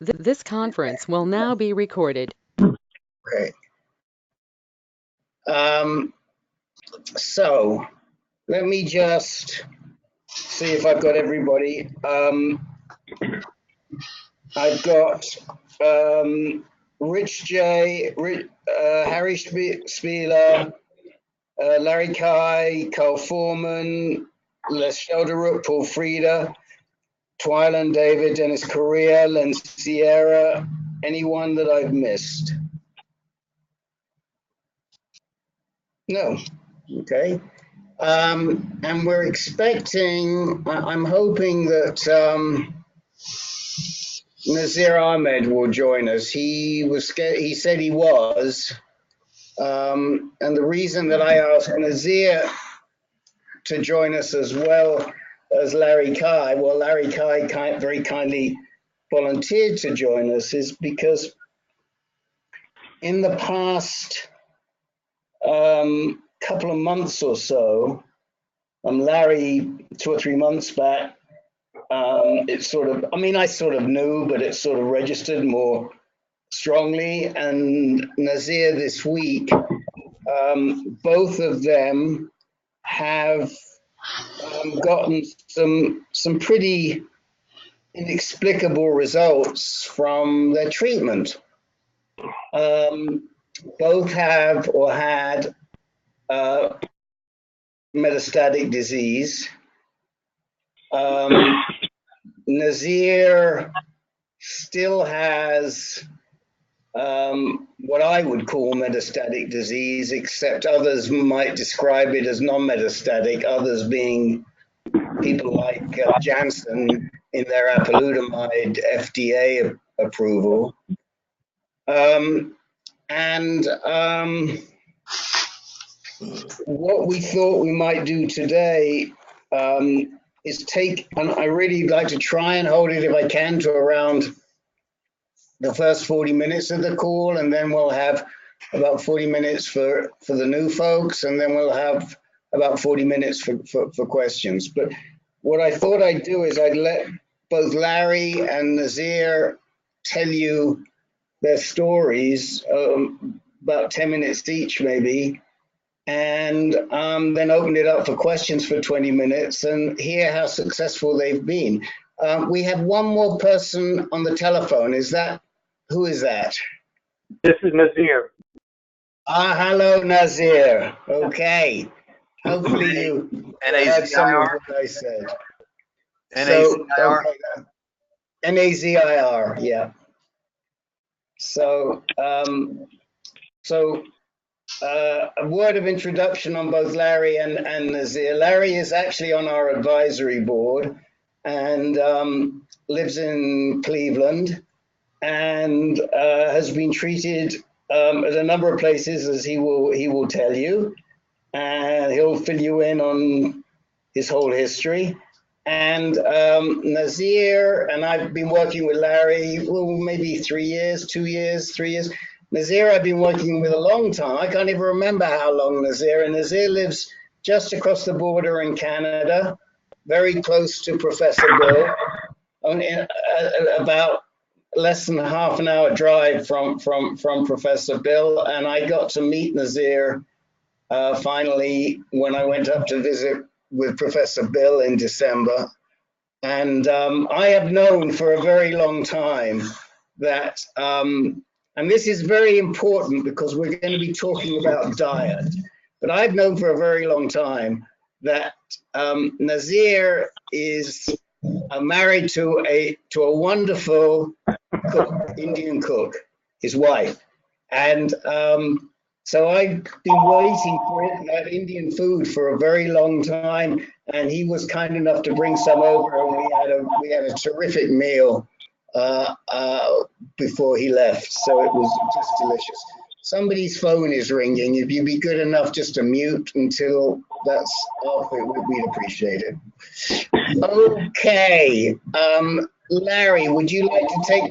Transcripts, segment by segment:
This conference will now be recorded. Okay. So let me just see if I've got everybody. I've got Rich J, Harry Spieler, Larry Kai, Carl Foreman, Les Shelderup, Paul Frieda, Twylan David, Dennis Correa, Len Sierra, anyone that I've missed? No. Okay. And we're expecting, I'm hoping that Nazir Ahmed will join us. He said he was. And the reason that I asked Nazir to join us as well as Larry Kai, well, Larry Kai very kindly volunteered to join us, is because in the past couple of months or so, Larry, 2 or 3 months back, it's sort of, I mean, I sort of knew, but it sort of registered more strongly. And Nazir this week, both of them have gotten some pretty inexplicable results from their treatment. Both have or had metastatic disease. Nazir still has what I would call metastatic disease, except others might describe it as non-metastatic, others being people like Janssen in their apalutamide FDA approval. What we thought we might do today is take, and I really like to try and hold it if I can to around the first 40 minutes of the call, and then we'll have about 40 minutes for the new folks, and then we'll have about 40 minutes for questions. But what I thought I'd do is I'd let both Larry and Nazir tell you their stories, about 10 minutes each maybe, and then open it up for questions for 20 minutes and hear how successful they've been. We have one more person on the telephone. Who is that? This is Nazir. Hello, Nazir. Okay. Hopefully you heard some of what I said. N-A-Z-I-R? N-A-Z-I-R, yeah. So, a word of introduction on both Larry and Nazir. Larry is actually on our advisory board and lives in Cleveland and has been treated at a number of places, as he will tell you, and he'll fill you in on his whole history. And Nazir and I've been working with Larry, well, maybe 3 years, 2 years, 3 years. Nazir I've been working with a long time. I can't even remember how long Nazir. And Nazir lives just across the border in Canada, very close to Professor Bill, about less than half an hour drive from Professor Bill. And I got to meet Nazir finally when I went up to visit with Professor Bill in December. And I have known for a very long time that, and this is very important because we're going to be talking about diet, but I've known for a very long time that Nazir is married to a wonderful cook, Indian cook, his wife. And so I've been waiting for that Indian food for a very long time, and he was kind enough to bring some over, and we had a terrific meal before he left. So it was just delicious. Somebody's phone is ringing. If you'd be good enough just to mute until that's off, we'd appreciate it. Okay, Larry, would you like to take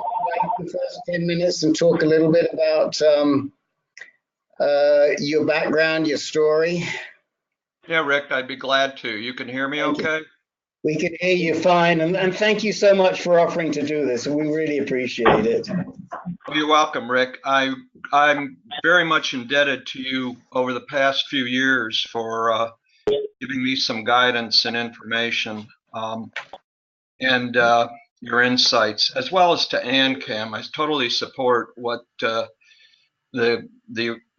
the first 10 minutes and talk a little bit about your background, your story? Yeah, Rick, I'd be glad to. You can hear me okay? We can hear you fine, and thank you so much for offering to do this. We really appreciate it. Well, you're welcome, Rick. I'm very much indebted to you over the past few years for giving me some guidance and information, and your insights, as well as to ANCAM. I totally support what the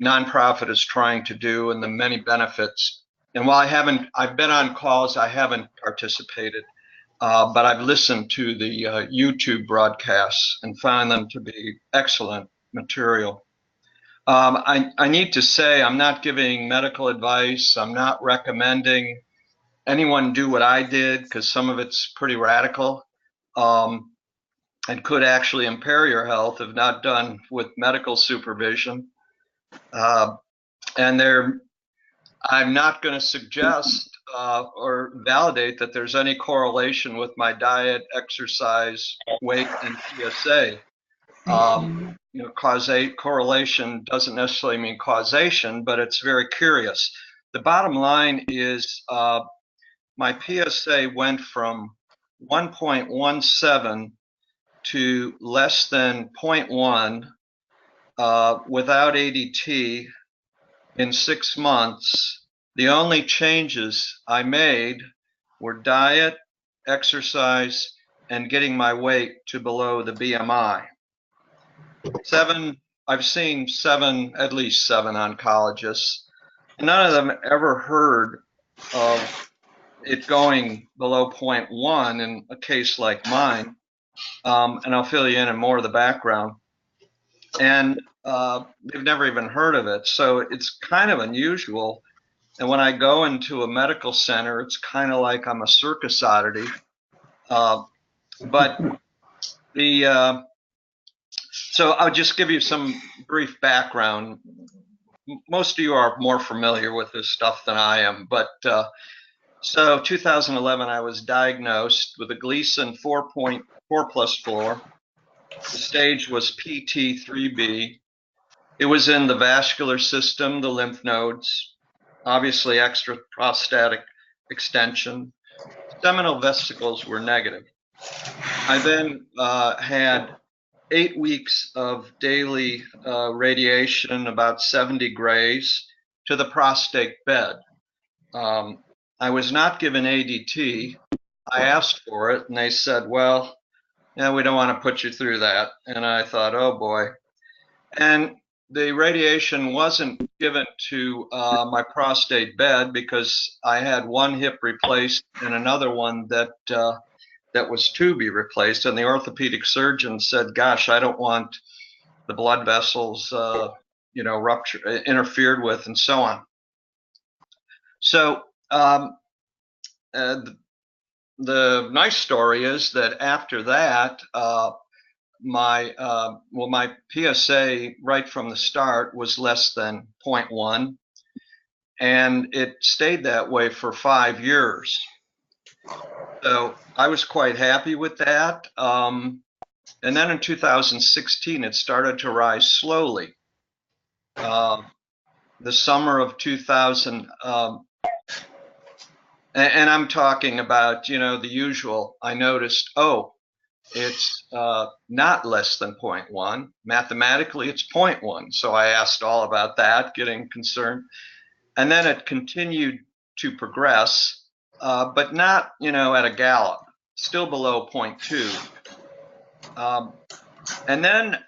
nonprofit is trying to do and the many benefits. And while I've been on calls, I haven't participated. But I've listened to the YouTube broadcasts and found them to be excellent material. I need to say I'm not giving medical advice. I'm not recommending anyone do what I did because some of it's pretty radical and could actually impair your health if not done with medical supervision. And I'm not going to suggest or validate that there's any correlation with my diet, exercise, weight, and PSA. Correlation doesn't necessarily mean causation, but it's very curious. The bottom line is my PSA went from 1.17 to less than 0.1 without ADT in 6 months. The only changes I made were diet, exercise, and getting my weight to below the BMI. I've seen at least seven oncologists. None of them ever heard of it going below 0.1 in a case like mine. And I'll fill you in on more of the background. And they've never even heard of it. So it's kind of unusual. And when I go into a medical center, it's kind of like I'm a circus oddity. So I'll just give you some brief background. Most of you are more familiar with this stuff than I am. But so 2011, I was diagnosed with a Gleason 4.4+4. The stage was PT3B. It was in the vascular system, the lymph nodes, obviously extra prostatic extension. Seminal vesicles were negative. I then had 8 weeks of daily radiation, about 70 grays, to the prostate bed. I was not given ADT. I asked for it, and they said, well, yeah, we don't want to put you through that. And I thought, oh boy. And the radiation wasn't given to my prostate bed because I had one hip replaced and another one that was to be replaced. And the orthopedic surgeon said, gosh, I don't want the blood vessels, interfered with and so on. So the nice story is that after that, my PSA right from the start was less than 0.1, and it stayed that way for 5 years. So I was quite happy with that. And then in 2016, it started to rise slowly. The summer of 2000, and I'm talking about, the usual, I noticed, it's not less than 0.1. Mathematically, it's 0.1. So I asked all about that, getting concerned. And then it continued to progress, but not, at a gallop, still below 0.2. And then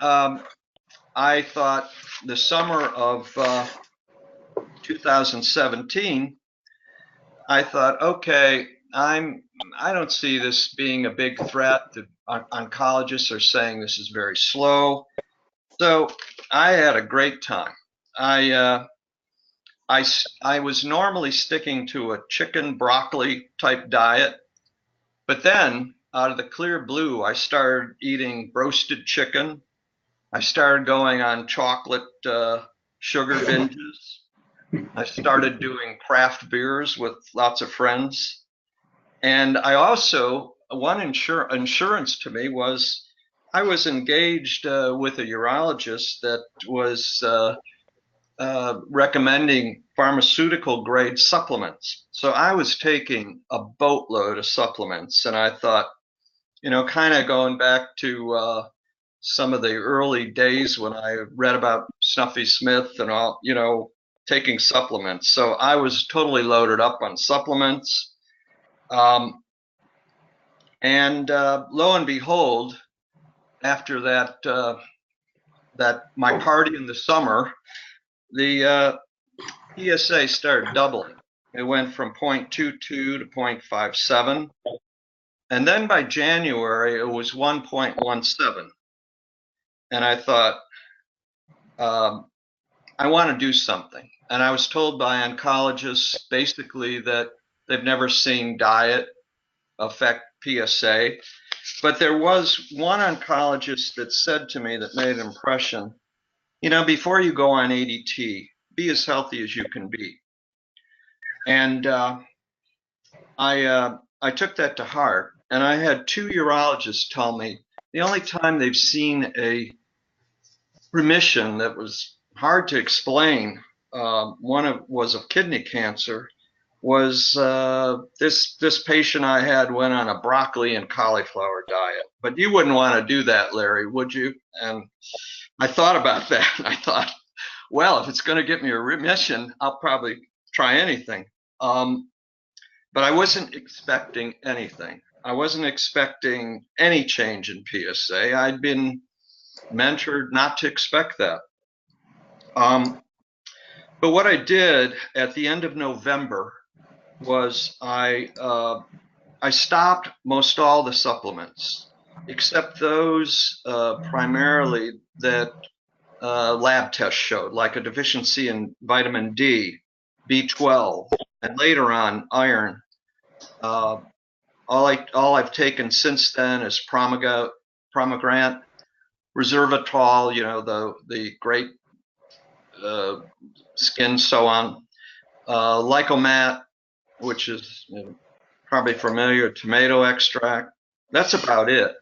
I thought the summer of 2017, I thought, okay, I don't see this being a big threat. The oncologists are saying this is very slow. So I had a great time. I was normally sticking to a chicken broccoli type diet, but then out of the clear blue, I started eating roasted chicken. I started going on chocolate sugar binges. I started doing craft beers with lots of friends. And I also, one insurance to me was I was engaged with a urologist that was recommending pharmaceutical grade supplements. So I was taking a boatload of supplements, and I thought, kind of going back to some of the early days when I read about Snuffy Smith and all, taking supplements. So I was totally loaded up on supplements. And lo and behold, after that my party in the summer, the PSA started doubling. It went from 0.22 to 0.57. And then by January, it was 1.17. And I thought, I want to do something. And I was told by oncologists basically that they've never seen diet affect PSA. But there was one oncologist that said to me that made an impression, before you go on ADT, be as healthy as you can be. And I took that to heart. And I had 2 urologists tell me the only time they've seen a remission that was hard to explain, was of kidney cancer, was this patient I had went on a broccoli and cauliflower diet. But you wouldn't want to do that, Larry, would you? And I thought about that. And I thought, well, if it's going to get me a remission, I'll probably try anything. But I wasn't expecting anything. I wasn't expecting any change in PSA. I'd been mentored not to expect that. But what I did at the end of November was I stopped most all the supplements, except those primarily that lab tests showed, like a deficiency in vitamin D, B12, and later on iron. All I've taken since then is Promogrant, Resveratrol, the great skin, so on. Lycomat, which is probably familiar, tomato extract. That's about it.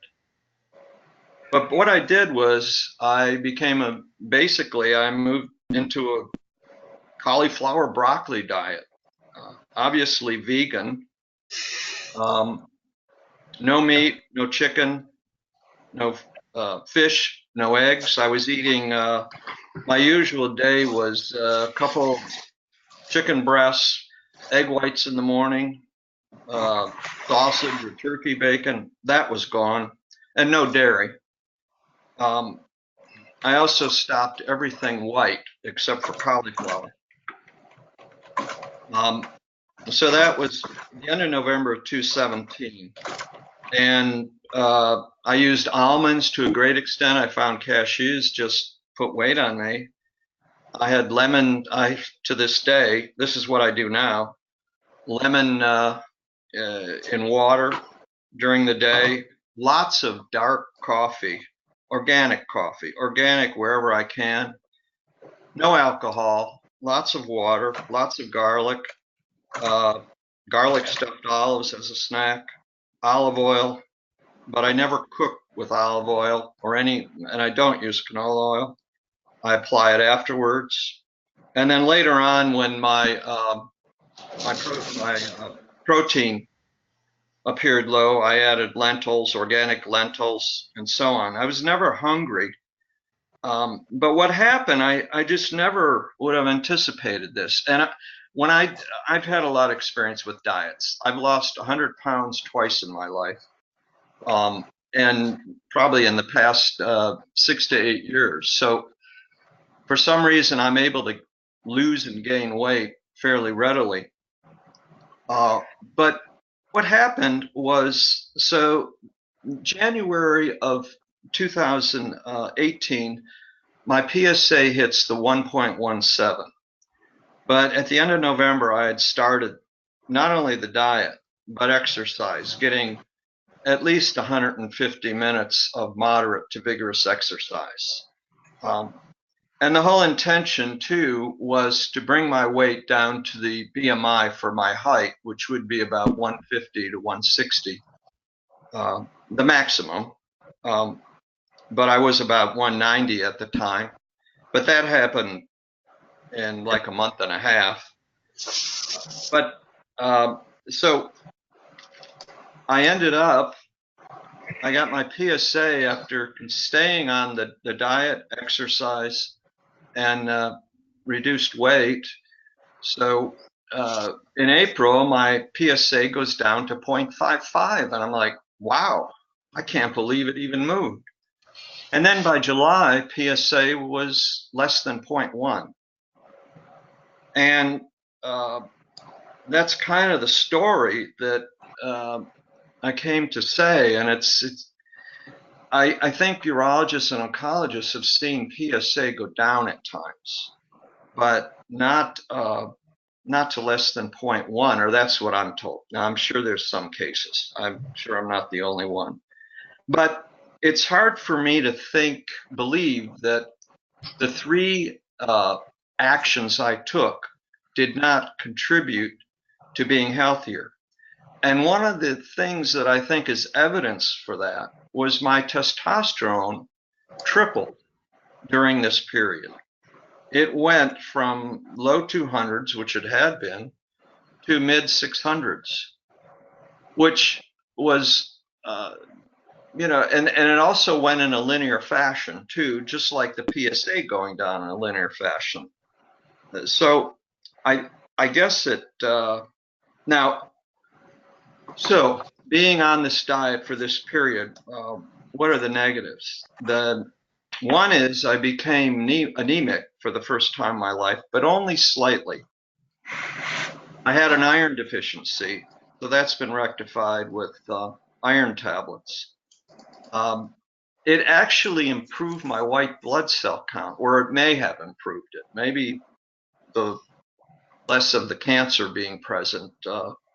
But what I did was I moved into a cauliflower broccoli diet, obviously vegan, no meat, no chicken, no fish, no eggs. I was eating, my usual day was a couple chicken breasts, egg whites in the morning, sausage or turkey bacon. That was gone, and no dairy. I also stopped everything white except for cauliflower. So that was the end of November of 2017. And I used almonds to a great extent. I found cashews just put weight on me. I had lemon, to this day, this is what I do now, lemon in water during the day, lots of dark coffee, organic wherever I can, no alcohol, lots of water, lots of garlic, garlic stuffed olives as a snack, olive oil, but I never cook with olive oil and I don't use canola oil. I apply it afterwards. And then later on, when my protein appeared low, I added lentils, organic lentils, and so on. I was never hungry. But what happened, I just never would have anticipated this. And I've had a lot of experience with diets. I've lost 100 pounds twice in my life. And probably in the past 6 to 8 years. So for some reason, I'm able to lose and gain weight fairly readily. But what happened was, so January of 2018, my PSA hits the 1.17. But at the end of November, I had started not only the diet, but exercise, getting at least 150 minutes of moderate to vigorous exercise. And the whole intention, too, was to bring my weight down to the BMI for my height, which would be about 150 to 160, the maximum. But I was about 190 at the time. But that happened in like a month and a half. But so I ended up, I got my PSA after staying on the diet, exercise, and reduced weight. So in April, my PSA goes down to 0.55, and I'm like, wow, I can't believe it even moved. And then by July, PSA was less than 0.1. And that's kind of the story that I came to say. And I think urologists and oncologists have seen PSA go down at times, but not to less than 0.1, or that's what I'm told. Now, I'm sure there's some cases. I'm sure I'm not the only one. But it's hard for me to believe that the three actions I took did not contribute to being healthier. And one of the things that I think is evidence for that was my testosterone tripled during this period. It went from low 200s, which it had been, to mid 600s, which was, and it also went in a linear fashion too, just like the PSA going down in a linear fashion. So I guess it, now, so being on this diet for this period, what are the negatives? The one is I became anemic for the first time in my life, but only slightly. I had an iron deficiency, so that's been rectified with iron tablets. It actually improved my white blood cell count, or it may have improved it. Maybe the less of the cancer being present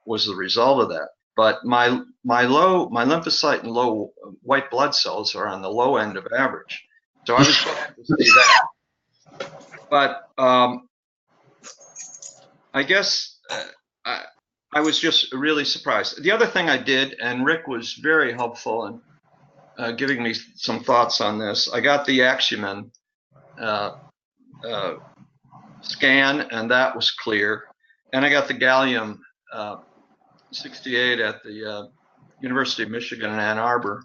was the result of that. But my lymphocyte and low white blood cells are on the low end of average. So I was glad to see that. But I guess I was just really surprised. The other thing I did, and Rick was very helpful in giving me some thoughts on this, I got the Axumin scan, and that was clear. And I got the gallium 68 at the University of Michigan in Ann Arbor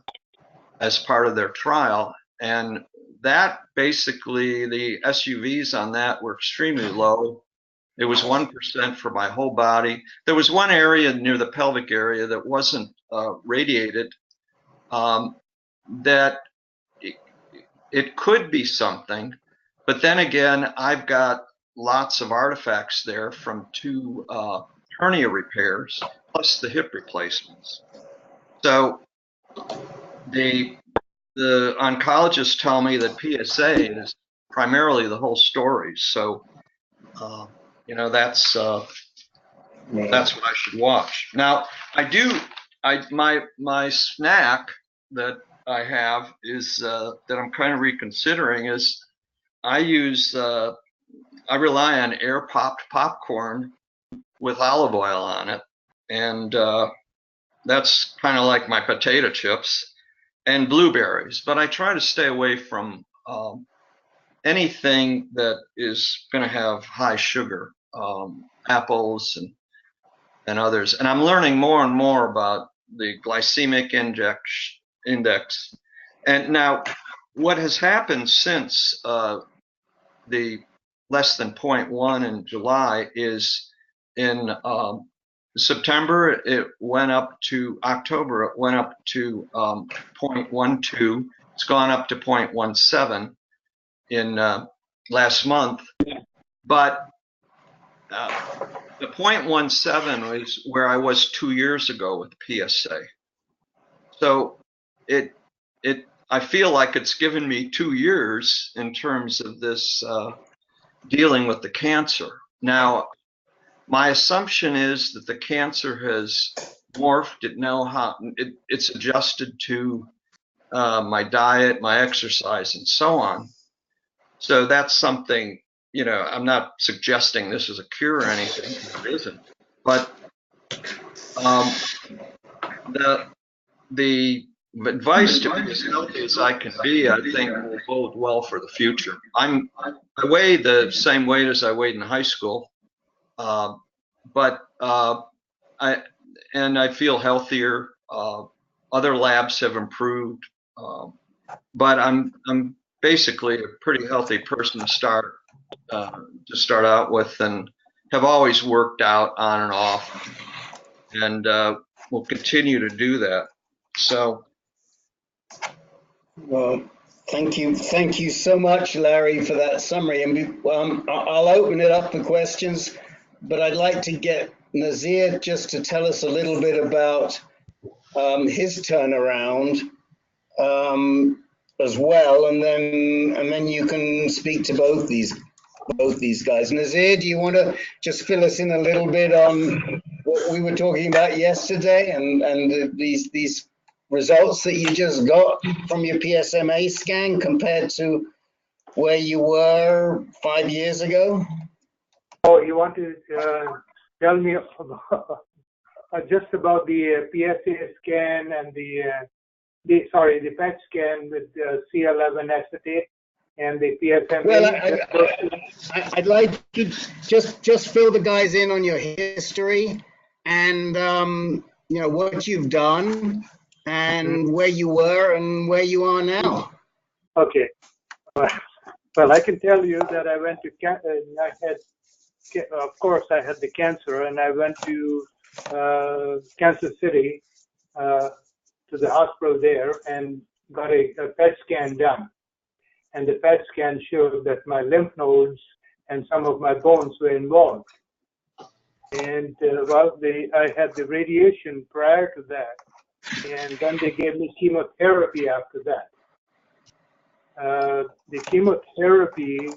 as part of their trial. And that basically, the SUVs on that were extremely low. It was 1% for my whole body. There was one area near the pelvic area that wasn't radiated, that it could be something. But then again, I've got lots of artifacts there from 2 hernia repairs, plus the hip replacements. So the oncologists tell me that PSA is primarily the whole story. So, that's what I should watch. Now, my snack that I have is that I'm kind of reconsidering is I rely on air popped popcorn with olive oil on it, and that's kind of like my potato chips, and blueberries. But I try to stay away from anything that is going to have high sugar, apples and others. And I'm learning more and more about the glycemic index. And now, what has happened since the less than 0.1 in July is in September, it went up to October, it went up to 0.12. It's gone up to 0.17 in last month. But the 0.17 was where I was 2 years ago with PSA. So I feel like it's given me 2 years in terms of this dealing with the cancer. Now, my assumption is that the cancer has morphed. It's adjusted to my diet, my exercise, and so on. So that's something, I'm not suggesting this is a cure or anything. It isn't. But the advice to be as healthy as I can be, I think will bode well for the future. I weigh the same weight as I weighed in high school, but I feel healthier. Other labs have improved, but I'm basically a pretty healthy person to start out with, and have always worked out on and off, and will continue to do that. So. Well, thank you so much, Larry, for that summary. And I'll open it up for questions, but I'd like to get Nazir just to tell us a little bit about his turnaround as well, and then you can speak to both these guys. Nazir, do you want to just fill us in a little bit on what we were talking about yesterday and these results that you just got from your PSMA scan compared to where you were 5 years ago? Oh, you want to tell me just about the PSA scan and the PET scan with C11 acetate and the PSMA? Well, I'd like you just fill the guys in on your history and what you've done and where you were and where you are now. Okay. Well, I can tell you that I went to of course, I had the cancer, and I went to Kansas City to the hospital there and got a PET scan done. And the PET scan showed that my lymph nodes and some of my bones were involved. And I had the radiation prior to that, and then they gave me chemotherapy after that. The chemotherapy,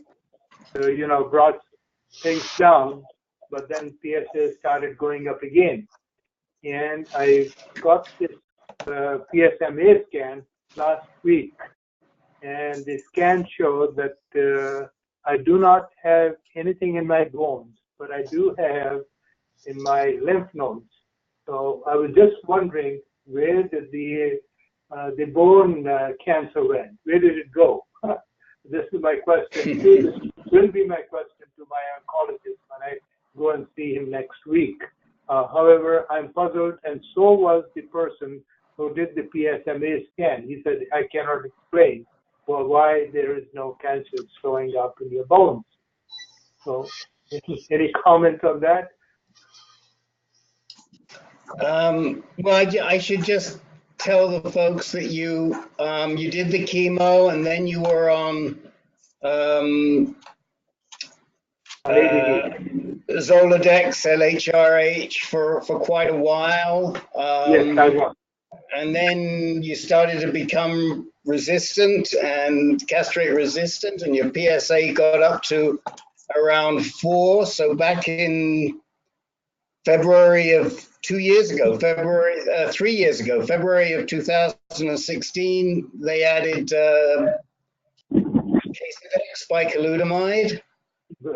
brought things down, but then PSA started going up again. And I got this PSMA scan last week, and the scan showed that I do not have anything in my bones, but I do have in my lymph nodes. So I was just wondering, where did the bone cancer went? Where did it go? This is my question. This will be my question to my oncologist when I go and see him next week. However, I'm puzzled, and so was the person who did the PSMA scan. He said, I cannot explain why there is no cancer showing up in your bones. So, any comment on that? Well, I should just tell the folks that you did the chemo and then you were on Zoladex, LHRH for quite a while. Yes, I was. And then you started to become resistant and castrate resistant, and your PSA got up to around 4. So back in February of 3 years ago, February of 2016, they added Casedex bicalutamide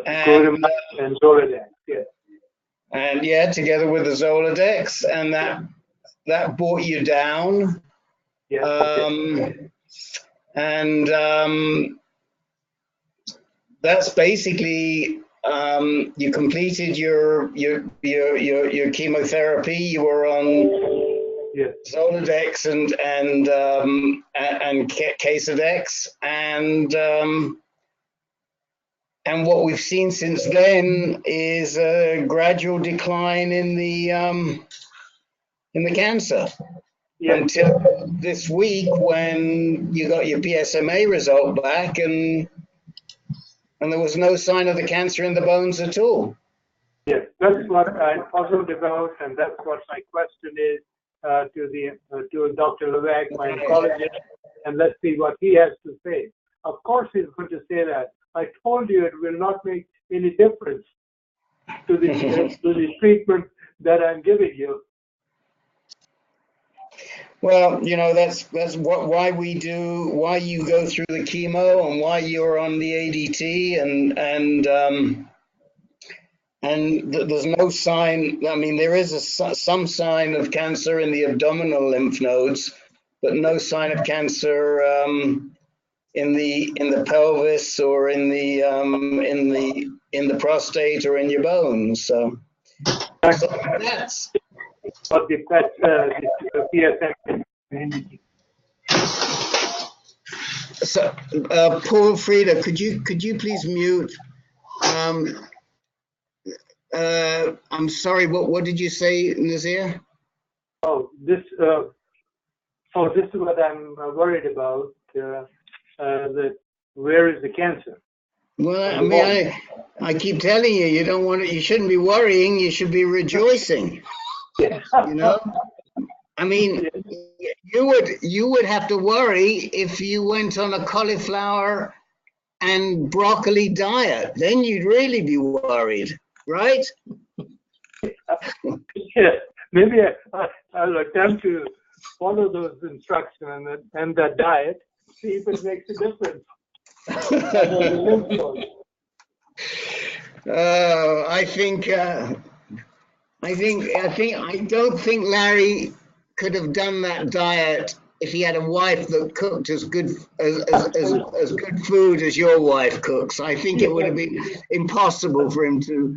and Zoladex, yes. And together with the Zoladex, and that brought you down. Yes, okay. And that's basically you completed your chemotherapy. You were on Zoladex and Casedex, and what we've seen since then is a gradual decline in the cancer. Yes. Until this week when you got your PSMA result back and there was no sign of the cancer in the bones at all. Yes, that's what I'm puzzled about, and that's what my question is to Dr. Levesque, my oncologist, and let's see what he has to say. Of course he's going to say that. I told you it will not make any difference to the treatment that I'm giving you. Well, that's why you go through the chemo and why you're on the ADT and there's no sign. I mean, there is some sign of cancer in the abdominal lymph nodes, but no sign of cancer in the pelvis or in the prostate or in your bones. So that's Or the PSM imaging. so. Paul Frieda, could you please mute? I'm sorry. What did you say, Nazir? This is what I'm worried about. That where is the cancer? Well, I mean, I keep telling you, you don't want to. You shouldn't be worrying. You should be rejoicing. Yeah. You know. I mean, you would have to worry if you went on a cauliflower and broccoli diet. Then you'd really be worried, right? Yeah. Maybe I'll attempt to follow those instructions and that diet, see if it makes a difference. I don't think Larry could have done that diet if he had a wife that cooked as good as good food as your wife cooks. I think it would have been impossible for him to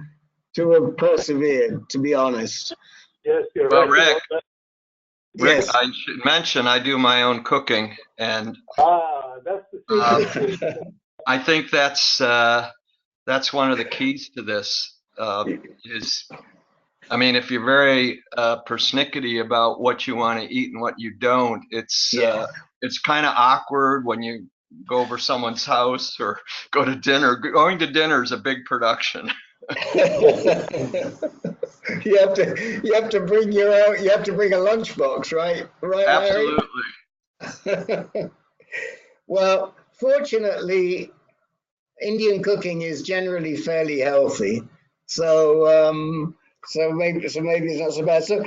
have persevered, to be honest. Yes, you're Well, right. Rick, Yes. I should mention I do my own cooking, and That's the secret. I think that's one of the keys to this. Is I mean, if you're very persnickety about what you want to eat and what you don't, it's kind of awkward when you go over someone's house or go to dinner. Going to dinner is a big production. You have to bring your own. You have to bring a lunchbox, right? Right, Larry? Absolutely. Well, fortunately, Indian cooking is generally fairly healthy, so maybe it's not so bad. So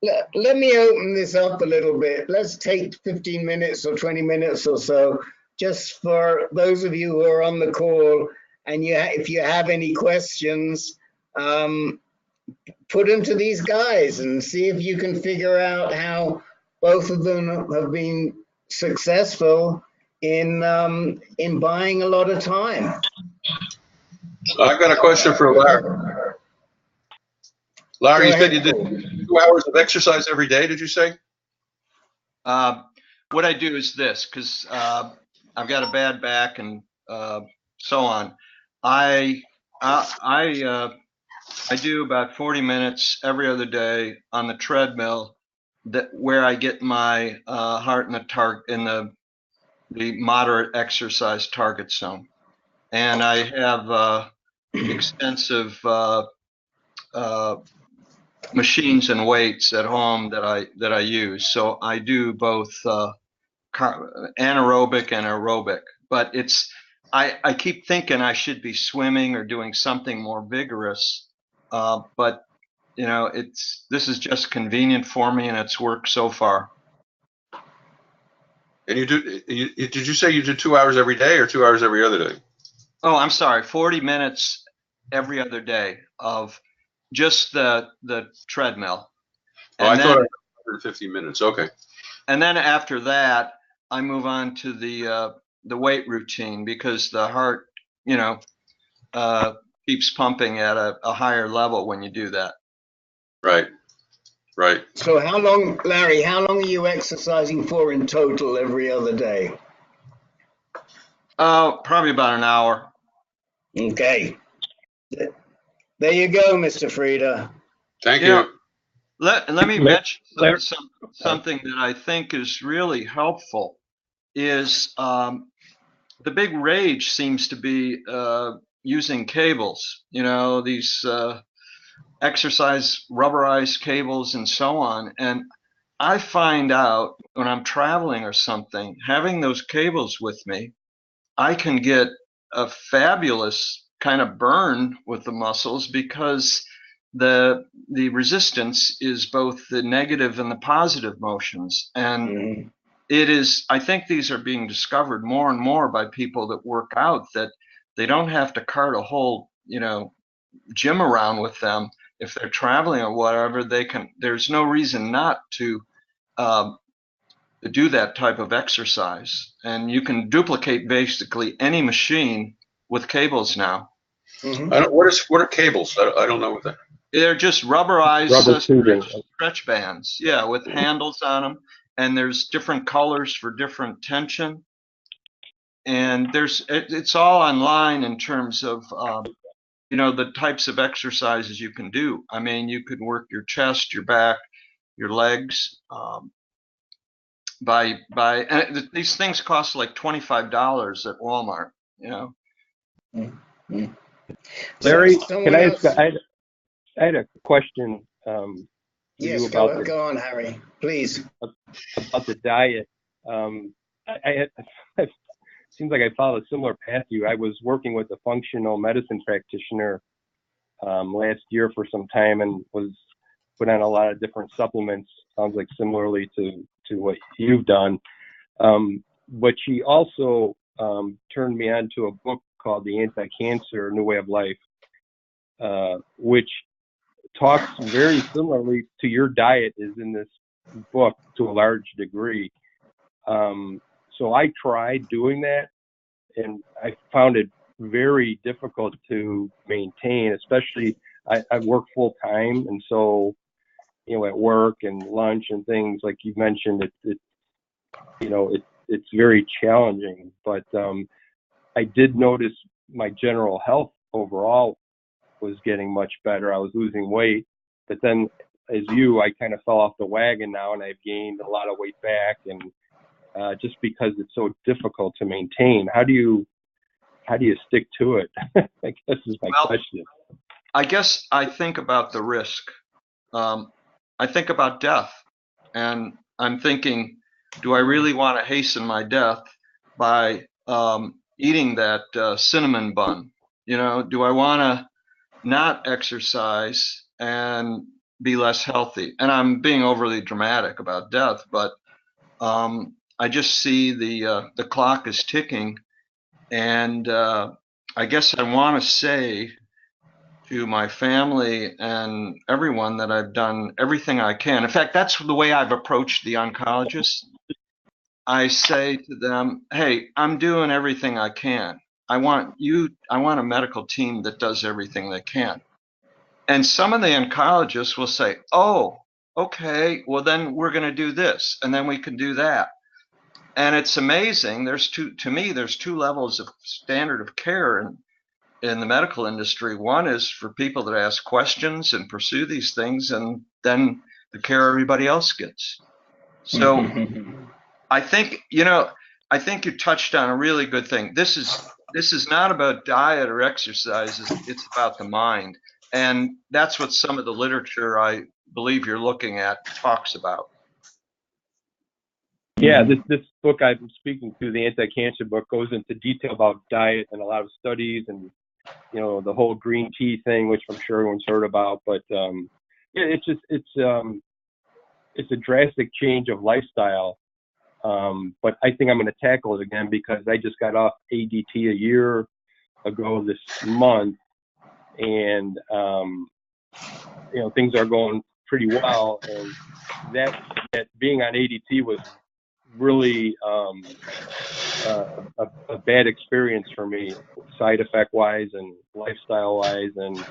let me open this up a little bit. Let's take 15 minutes or 20 minutes or so, just for those of you who are on the call, and if you have any questions, put them to these guys and see if you can figure out how both of them have been successful in buying a lot of time. I've got a question for Larry. Larry, you said you did 2 hours of exercise every day, did you say? What I do is this, because I've got a bad back and so on. I do about 40 minutes every other day on the treadmill, where I get my heart in the moderate exercise target zone, and I have extensive machines and weights at home that I use. So I do both anaerobic and aerobic, but I keep thinking I should be swimming or doing something more vigorous, but you know, this is just convenient for me, and it's worked so far. And did you say you did 2 hours every day or 2 hours every other day? Oh, I'm sorry, 40 minutes every other day of just the treadmill. Oh, I thought 150 minutes. Okay. And then after that, I move on to the weight routine, because the heart, you know, keeps pumping at a higher level when you do that. Right. Right. So how long, Larry, how long are you exercising for in total every other day? Probably about an hour. Okay. There you go, Mr. Frieda. Thank Yeah. you. Let me mention something that I think is really helpful is the big rage seems to be using cables, you know, these exercise rubberized cables and so on. And I find out when I'm traveling or something, having those cables with me, I can get a fabulous kind of burn with the muscles, because the resistance is both the negative and the positive motions. And it is, I think these are being discovered more and more by people that work out, that they don't have to cart a whole, you know, gym around with them. If they're traveling or whatever, they can, there's no reason not to do that type of exercise. And you can duplicate basically any machine with cables now. Mhm. What are cables? I don't know what that. They're just rubberized Rubber tubing. stretch bands, yeah, with handles on them. And there's different colors for different tension. And it's all online in terms of the types of exercises you can do. I mean, you could work your chest, your back, your legs. And these things cost like $25 at Walmart. Mhm. Larry, Someone can I ask? else? I had a question for Yes, you about go on, Harry, please. the diet. It seems like I followed a similar path to you. I was working with a functional medicine practitioner last year for some time and was put on a lot of different supplements. Sounds like similarly to what you've done. But she also turned me on to a book called The Anti-Cancer New Way of Life, which talks very similarly to your diet is in this book to a large degree. So I tried doing that, and I found it very difficult to maintain, especially I work full time, and so at work and lunch and things like you mentioned, it's very challenging. But I did notice my general health overall was getting much better. I was losing weight, but then as I kind of fell off the wagon now, and I've gained a lot of weight back, and just because it's so difficult to maintain. How do you stick to it? I guess is my question. I guess I think about the risk. I think about death, and I'm thinking, do I really want to hasten my death by eating that cinnamon bun? Do I want to not exercise and be less healthy? And I'm being overly dramatic about death, but I just see the clock is ticking, and I guess I want to say to my family and everyone that I've done everything I can. In fact, that's the way I've approached the oncologists. I say to them, hey, I'm doing everything I can. I want a medical team that does everything they can. And some of the oncologists will say, oh, okay, well then we're going to do this, and then we can do that. And it's amazing. There's two levels of standard of care in the medical industry. One is for people that ask questions and pursue these things, and then the care everybody else gets. So I think you touched on a really good thing. This is not about diet or exercise. It's about the mind. And that's what some of the literature I believe you're looking at talks about. Yeah, this book I'm speaking to, the anti-cancer book, goes into detail about diet and a lot of studies and the whole green tea thing, which I'm sure everyone's heard about. But it's a drastic change of lifestyle. But I think I'm going to tackle it again because I just got off ADT a year ago this month, and things are going pretty well. And that being on ADT was really a bad experience for me, side effect wise and lifestyle wise, and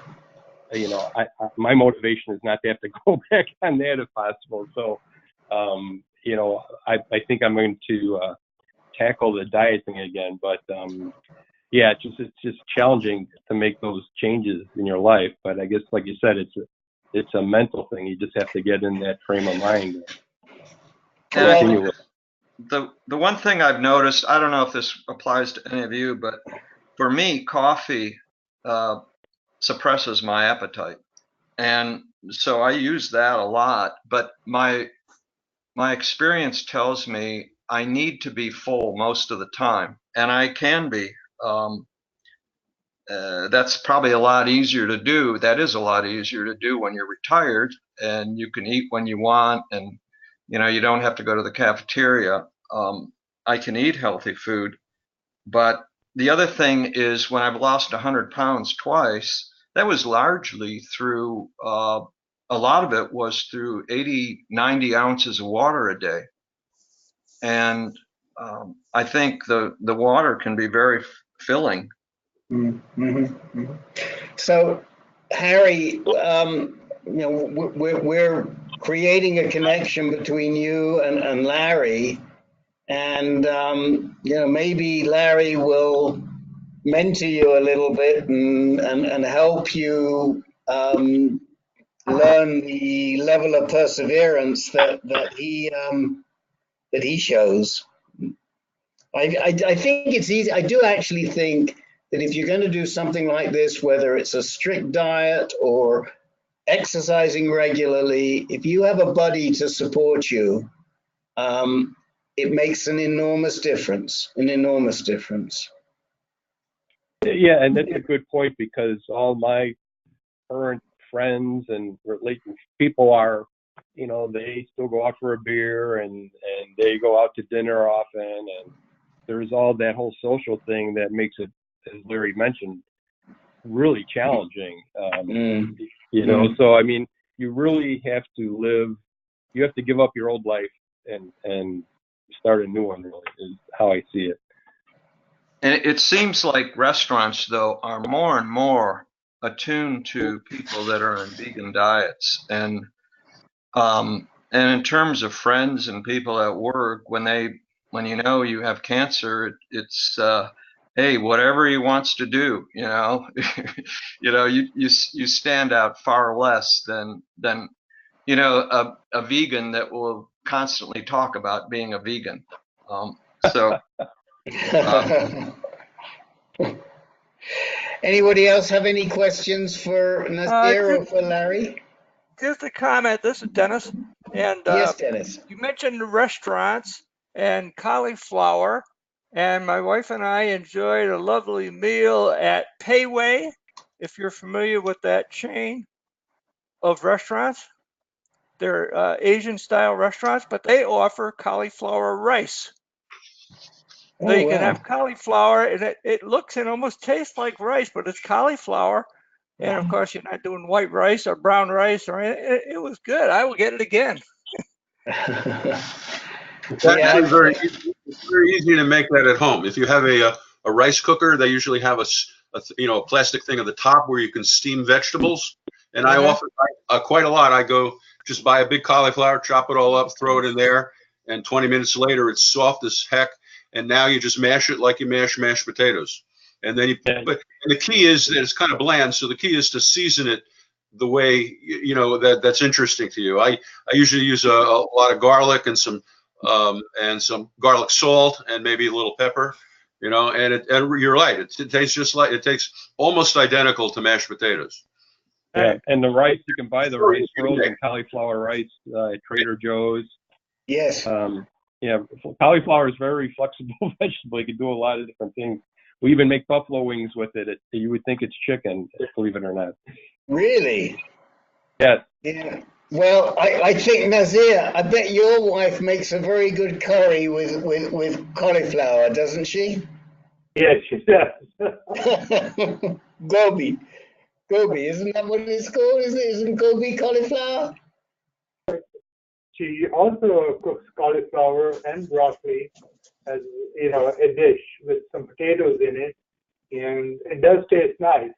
my motivation is not to have to go back on that if possible. So I think I'm going to tackle the diet thing again, but it's just challenging to make those changes in your life. But I guess, like you said, it's a mental thing. You just have to get in that frame of mind. The one thing I've noticed, I don't know if this applies to any of you, but for me, coffee suppresses my appetite, and so I use that a lot. But my experience tells me I need to be full most of the time, and I can be. That's probably a lot easier to do. That is a lot easier to do when you're retired and you can eat when you want, and you don't have to go to the cafeteria. I can eat healthy food, but the other thing is when I've lost 100 pounds twice, that was largely through a lot of it was through 80, 90 ounces of water a day. and I think the water can be very filling. Mm-hmm. So, Harry, we're creating a connection between you and Larry, and maybe Larry will mentor you a little bit and help you learn the level of perseverance that he shows. I think it's easy. I do actually think that if you're going to do something like this, whether it's a strict diet or exercising regularly, if you have a buddy to support you, it makes an enormous difference. An enormous difference. Yeah, and that's a good point, because all my current friends and related people are, they still go out for a beer and they go out to dinner often, and there's all that whole social thing that makes it, as Larry mentioned, really challenging. So I mean, you really have to live. You have to give up your old life and start a new one. Really, is how I see it. And it seems like restaurants, though, are more and more attuned to people that are on vegan diets, and in terms of friends and people at work, when you have cancer, it's hey, whatever he wants to do, you stand out far less than a vegan that will constantly talk about being a vegan. So. Anybody else have any questions for Nasir or for Larry? Just a comment. This is Dennis. And Yes, Dennis. you mentioned restaurants and cauliflower, and my wife and I enjoyed a lovely meal at Payway, if you're familiar with that chain of restaurants. They're Asian-style restaurants, but they offer cauliflower rice. So you can have cauliflower, and it looks and almost tastes like rice, but it's cauliflower. And of course, you're not doing white rice or brown rice, or it was good. I will get it again. It's actually it's very easy to make that at home. If you have a rice cooker, they usually have a plastic thing at the top where you can steam vegetables. And I often, quite a lot, I go just buy a big cauliflower, chop it all up, throw it in there, and 20 minutes later, it's soft as heck. And now you just mash it like you mash mashed potatoes. And then and the key is that it's kind of bland. So the key is to season it the way, that's interesting to you. I usually use a lot of garlic and some garlic salt and maybe a little pepper, and you're right. It tastes almost identical to mashed potatoes. Yeah, and the rice, you can buy the rice, frozen cauliflower rice at Trader Joe's. Yes. Yeah, cauliflower is very flexible vegetable. You can do a lot of different things. We even make buffalo wings with it. You would think it's chicken, believe it or not. Really? Yes. Yeah. Well, I think, Nasir, I bet your wife makes a very good curry with cauliflower, doesn't she? Yes, she does. Gobi, isn't that what it's called? Isn't gobi cauliflower? She also cooks cauliflower and broccoli as a dish with some potatoes in it, and it does taste nice.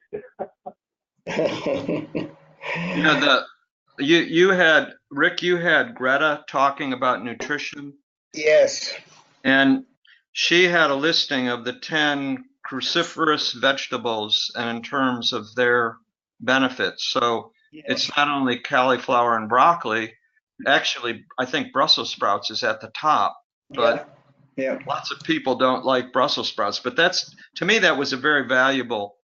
You had Rick, you had Greta talking about nutrition. Yes. And she had a listing of the 10 cruciferous vegetables and in terms of their benefits. So it's not only cauliflower and broccoli. Actually, I think Brussels sprouts is at the top, but lots of people don't like Brussels sprouts. But to me, that was a very valuable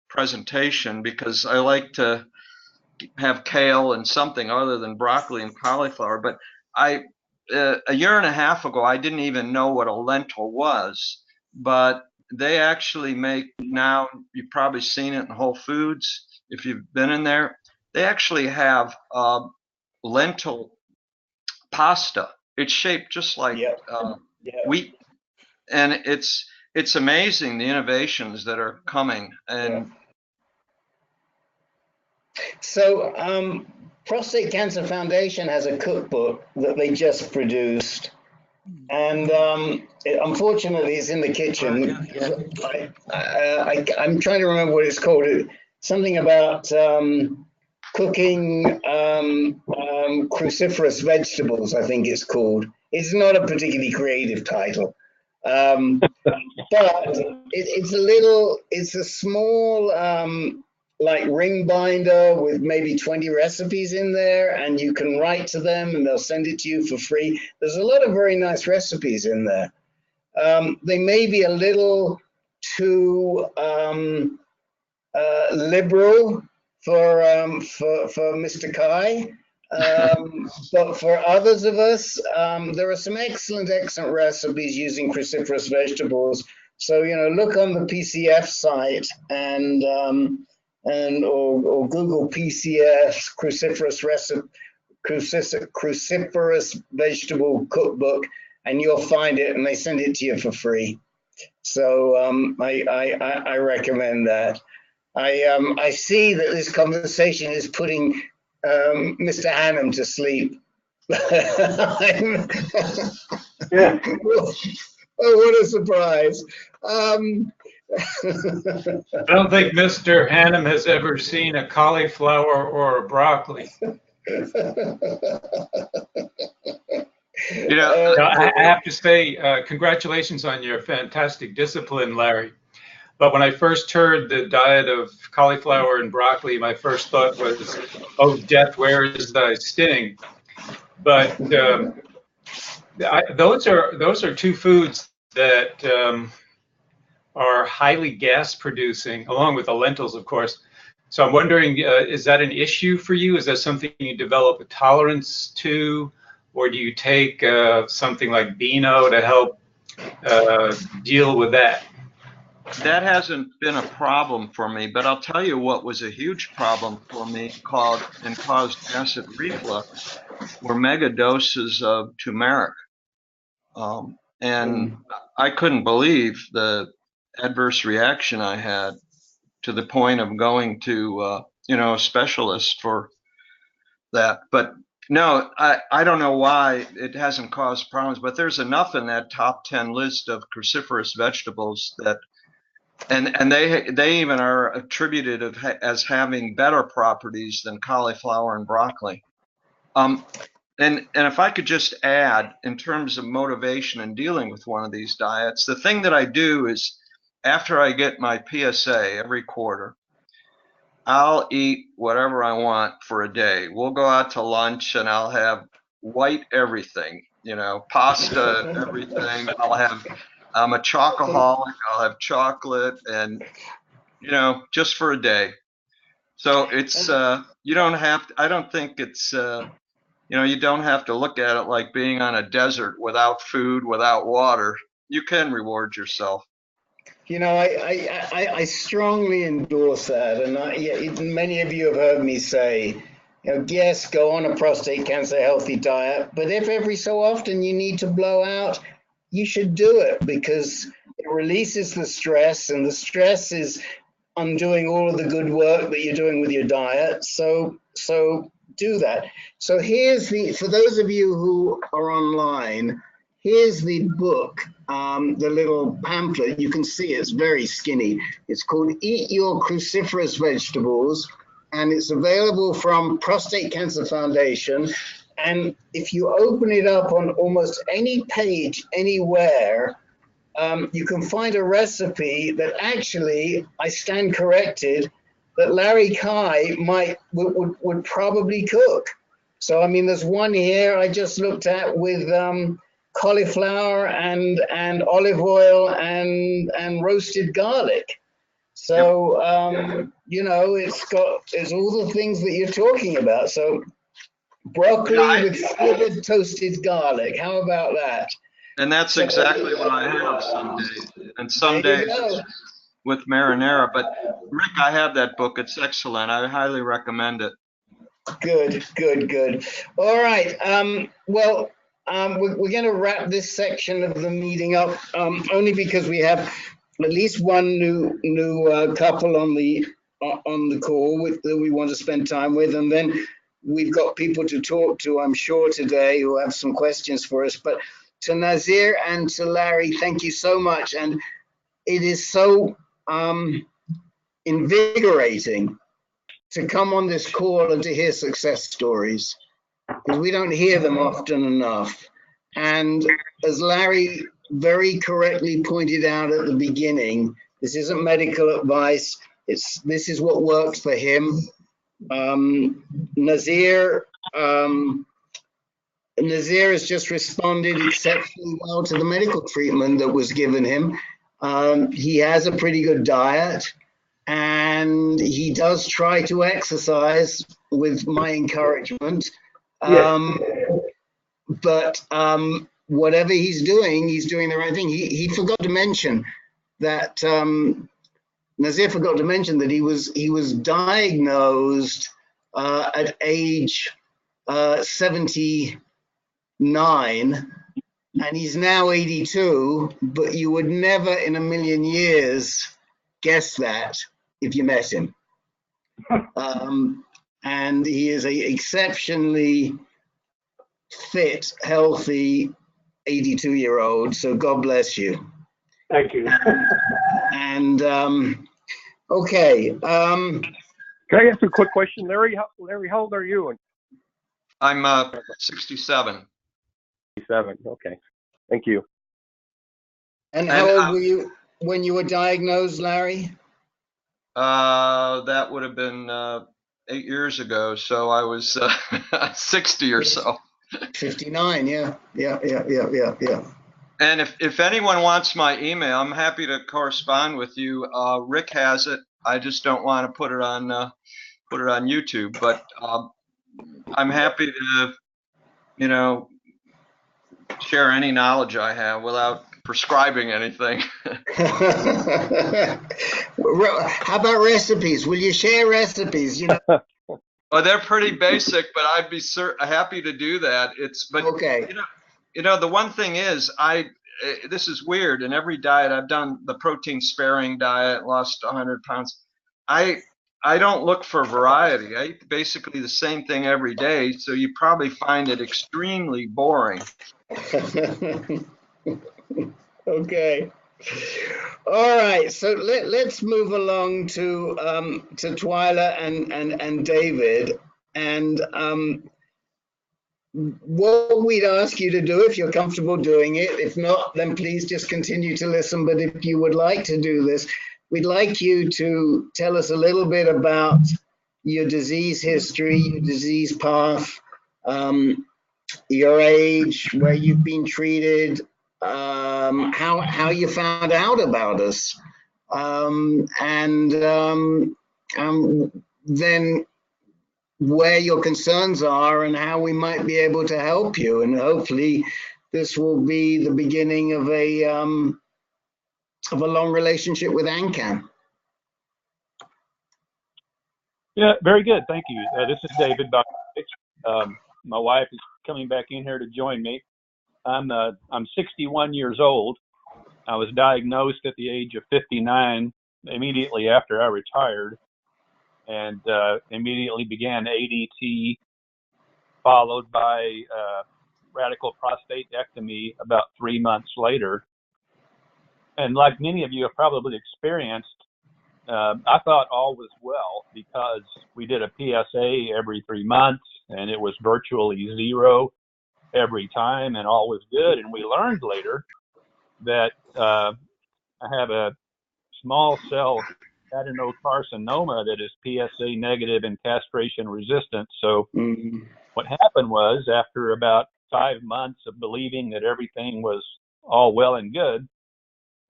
presentation, because I like to have kale and something other than broccoli and cauliflower. But a year and a half ago, I didn't even know what a lentil was, but they actually make, now you've probably seen it in Whole Foods if you've been in there, they actually have lentil pasta. It's shaped just like wheat, and it's amazing the innovations that are coming. And so Prostate Cancer Foundation has a cookbook that they just produced And unfortunately, it's in the kitchen. I'm trying to remember what it's called. Something about cooking cruciferous vegetables, I think it's called. It's not a particularly creative title. But it's a small like ring binder with maybe 20 recipes in there, and you can write to them and they'll send it to you for free. There's a lot of very nice recipes in there. They may be a little too liberal for Mr. Kai. But for others of us, there are some excellent recipes using cruciferous vegetables. So, look on the PCF site and or Google PCF cruciferous vegetable cookbook, and you'll find it, and they send it to you for free. So I recommend that. I see that this conversation is putting Mr. Hannum to sleep. Yeah. Oh, what a surprise. I don't think Mr. Hannum has ever seen a cauliflower or a broccoli. I have to say, congratulations on your fantastic discipline, Larry. But when I first heard the diet of cauliflower and broccoli, my first thought was, "Oh, death, where is thy sting?" But those are two foods that are highly gas producing, along with the lentils, of course. So I'm wondering, is that an issue for you? Is that something you develop a tolerance to, or do you take something like Beano to help deal with that? That hasn't been a problem for me, but I'll tell you what was a huge problem for me caused acid reflux were mega doses of turmeric. And I couldn't believe the adverse reaction I had, to the point of going to a specialist for that. But no, I don't know why it hasn't caused problems, but there's enough in that top 10 list of cruciferous vegetables that and they even are attributed as having better properties than cauliflower and broccoli. And if I could just add, in terms of motivation in dealing with one of these diets, the thing that I do is, after I get my PSA every quarter, I'll eat whatever I want for a day. We'll go out to lunch and I'll have white everything, pasta, everything. I'm a chocoholic. I'll have chocolate, and just for a day. So it's you don't have to, I don't think it's you don't have to look at it like being on a desert without food, without water. You can reward yourself. I strongly endorse that, and many of you have heard me say, yes, go on a prostate cancer healthy diet, but if every so often you need to blow out, you should do it, because it releases the stress, and the stress is undoing all of the good work that you're doing with your diet. So do that. So for those of you who are online, here's the book, the little pamphlet. You can see it's very skinny. It's called Eat Your Cruciferous Vegetables, and it's available from Prostate Cancer Foundation. And if you open it up on almost any page anywhere, you can find a recipe that actually, I stand corrected, that Larry Kai would probably cook. So, I mean, there's one here I just looked at with cauliflower and olive oil and roasted garlic. So, it's all the things that you're talking about. So broccoli with slivered toasted garlic. How about that? And that's exactly what I have some days. And some days with marinara. But Rick, I have that book. It's excellent. I highly recommend it. Good. All right. We're going to wrap this section of the meeting up, only because we have at least one new couple on the call that we want to spend time with, and then we've got people to talk to, I'm sure, today who have some questions for us. But to Nazir and to Larry, thank you so much. And it is so invigorating to come on this call and to hear success stories, because we don't hear them often enough. And as Larry very correctly pointed out at the beginning, this isn't medical advice. This is what worked for him. Nazir has just responded exceptionally well to the medical treatment that was given him. He has a pretty good diet, and he does try to exercise with my encouragement. But whatever he's doing the right thing. He forgot to mention that Nazir forgot to mention that he was diagnosed at age 79, and he's now 82. But you would never in a million years guess that if you met him. And he is a exceptionally fit, healthy 82-year-old. So God bless you. Thank you. And okay. Can I ask a quick question, Larry? How old are you? I'm 67. 67. Okay. Thank you. And how old were you when you were diagnosed, Larry? That would have been 8 years ago. So I was 60 or so. 59. Yeah. And if anyone wants my email, I'm happy to correspond with you. Rick has it. I just don't want to put it on YouTube. But I'm happy to, share any knowledge I have without prescribing anything. How about recipes? Will you share recipes? Oh, they're pretty basic, but I'd be happy to do that. Okay. The one thing is, this is weird. In every diet I've done, the protein sparing diet, lost 100 pounds. I don't look for variety. I eat basically the same thing every day, so you probably find it extremely boring. Okay. All right. So let's move along to Twyla and David. And what we'd ask you to do, if you're comfortable doing it, if not, then please just continue to listen. But if you would like to do this, we'd like you to tell us a little bit about your disease history, your disease path, your age, where you've been treated, how you found out about us, and then where your concerns are and how we might be able to help you. And hopefully this will be the beginning of a long relationship with ANCAN. Yeah, very good. Thank you. This is David. My wife is coming back in here to join me. I'm 61 years old. I was diagnosed at the age of 59, immediately after I retired, and immediately began ADT, followed by radical prostatectomy about 3 months later. And like many of you have probably experienced, I thought all was well because we did a PSA every 3 months and it was virtually zero every time and all was good. And we learned later that I have a small cell adenocarcinoma that is PSA negative and castration resistant. So what happened was, after about 5 months of believing that everything was all well and good,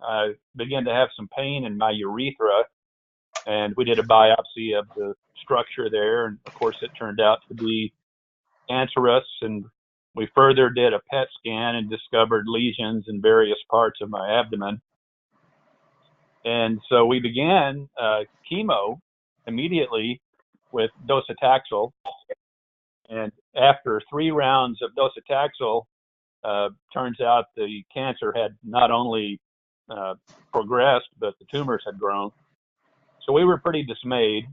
I began to have some pain in my urethra, and we did a biopsy of the structure there, and of course it turned out to be cancerous, and we further did a PET scan and discovered lesions in various parts of my abdomen. And so we began chemo immediately with docetaxel, and after 3 rounds of docetaxel, turns out the cancer had not only progressed, but the tumors had grown. So we were pretty dismayed.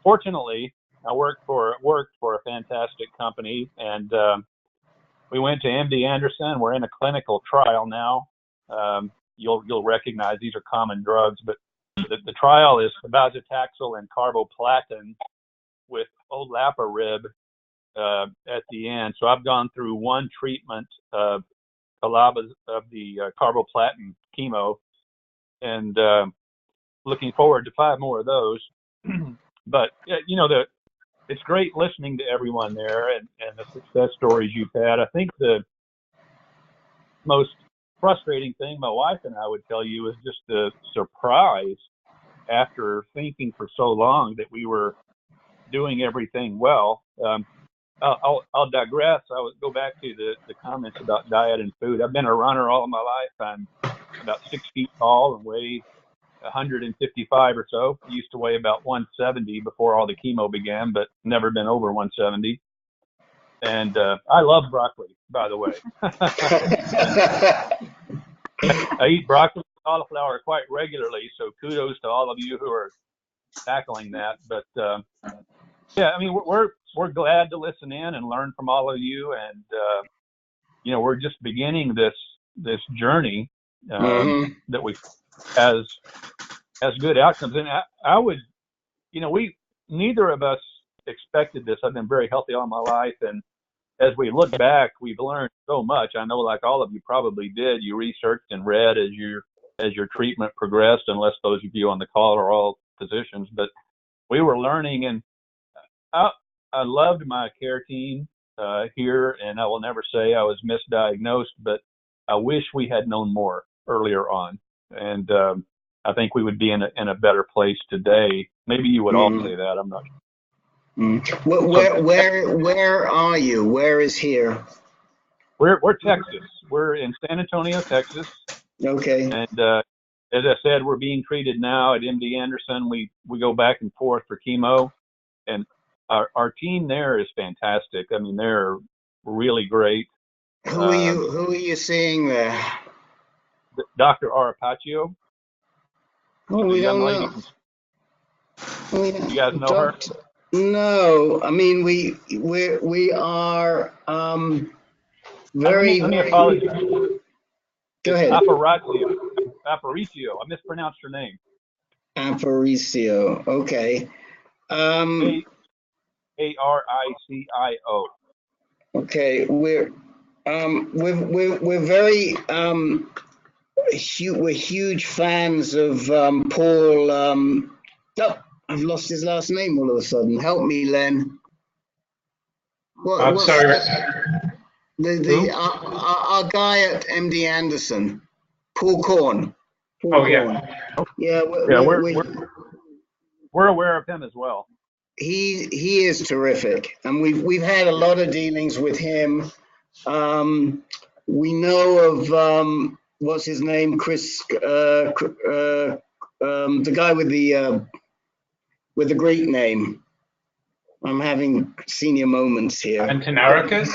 Fortunately, I worked for a fantastic company, and we went to MD Anderson. We're in a clinical trial now. You'll recognize these are common drugs, but the trial is cabazitaxel and carboplatin with olaparib at the end. So I've gone through one treatment of the carboplatin chemo, and looking forward to 5 more of those. But you know, it's great listening to everyone there and the success stories you've had. I think the most frustrating thing my wife and I would tell you is just the surprise after thinking for so long that we were doing everything well. I'll digress. I would go back to the comments about diet and food. I've been a runner all of my life. I'm about 6 feet tall and weigh 155 or so. I used to weigh about 170 before all the chemo began, but never been over 170. And I love broccoli, by the way. I eat broccoli and cauliflower quite regularly, so kudos to all of you who are tackling that. But yeah, I mean, we're glad to listen in and learn from all of you, and you know, we're just beginning this journey that we has good outcomes. And I would, you know, neither of us expected this. I've been very healthy all my life, and as we look back, we've learned so much. I know, like all of you probably did, you researched and read as your treatment progressed, unless those of you on the call are all physicians. But we were learning, and I loved my care team here, and I will never say I was misdiagnosed, but I wish we had known more earlier on. And I think we would be in a better place today. Maybe you would all say that. I'm not sure. Where are you? Where is here? We're Texas. We're in San Antonio, Texas. Okay. And as I said, we're being treated now at MD Anderson. We go back and forth for chemo, and our team there is fantastic. I mean, they're really great. Who are you seeing there? Dr. Arapaccio. Oh, we don't know. You guys know her? No, I mean we are very. Let me apologize. Go ahead. Aparicio. I mispronounced her name. Aparicio. Okay. Aricio. Okay, we're very we're huge fans of Paul. Oh, I've lost his last name all of a sudden. Help me, Len. I'm sorry. Our guy at MD Anderson, Paul Korn. Yeah. Yeah, we're aware of him as well. He is terrific, and we've had a lot of dealings with him. We know of what's his name, Chris, the guy with the Greek name. I'm having senior moments here. Antonaricus?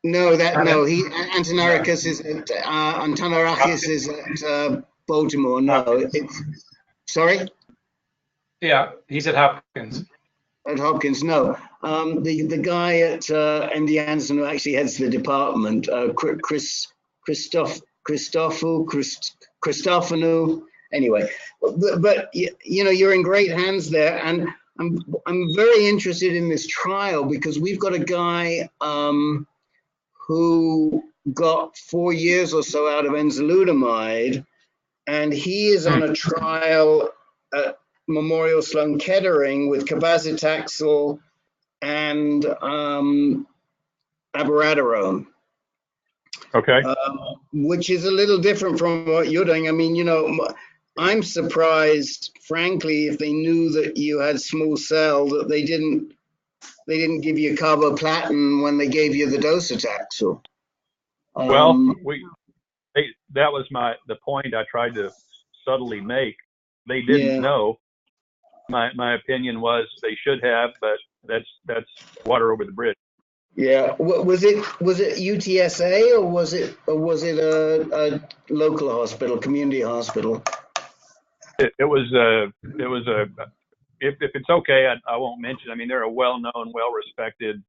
No, Antonaricus is at Antonarakis is at Baltimore. No, sorry. Yeah, he's at Hopkins. At Hopkins, no. The guy at MD Anderson who actually heads the department, Christophanu. Anyway, but you know, you're in great hands there, and I'm very interested in this trial because we've got a guy who got 4 years or so out of enzalutamide, and he is on a trial at Memorial Sloan Kettering with cabazitaxel and abiraterone. Okay. Which is a little different from what you're doing. I mean, you know, I'm surprised, frankly, if they knew that you had small cell, that they didn't give you carboplatin when they gave you the docetaxel. Well, that was the point I tried to subtly make. They didn't know. My opinion was they should have, but that's water over the bridge. Yeah. Was it UTSA or was it a local hospital, community hospital? It was if it's okay, I won't mention. I mean, they're a well-known, well-respected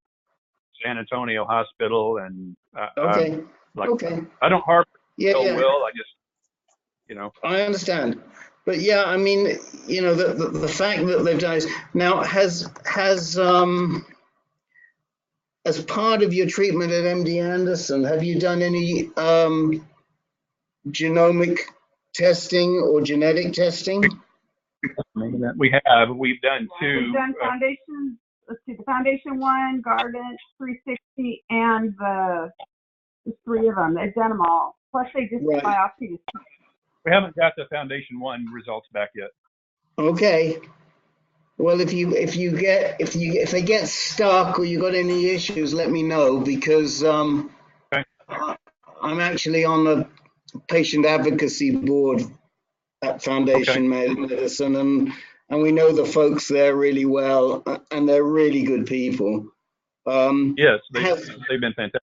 San Antonio Hospital, and Okay. like Okay. I don't harbor Yeah, ill yeah. will. I just, you know. I understand. But yeah, I mean, you know, the fact that they've done is now has as part of your treatment at MD Anderson, have you done any genomic testing or genetic testing? We've done two. We've done Foundation, let's see, the Foundation 1, Guardant, 360, and the 3 of them. They've done them all. Plus they just Right. biopsied. We haven't got the Foundation 1 results back yet. Okay. Well, if they get stuck or you got any issues, let me know, because Okay. I'm actually on the patient advocacy board at Foundation Medicine, and we know the folks there really well, and they're really good people. Yes, they've been fantastic.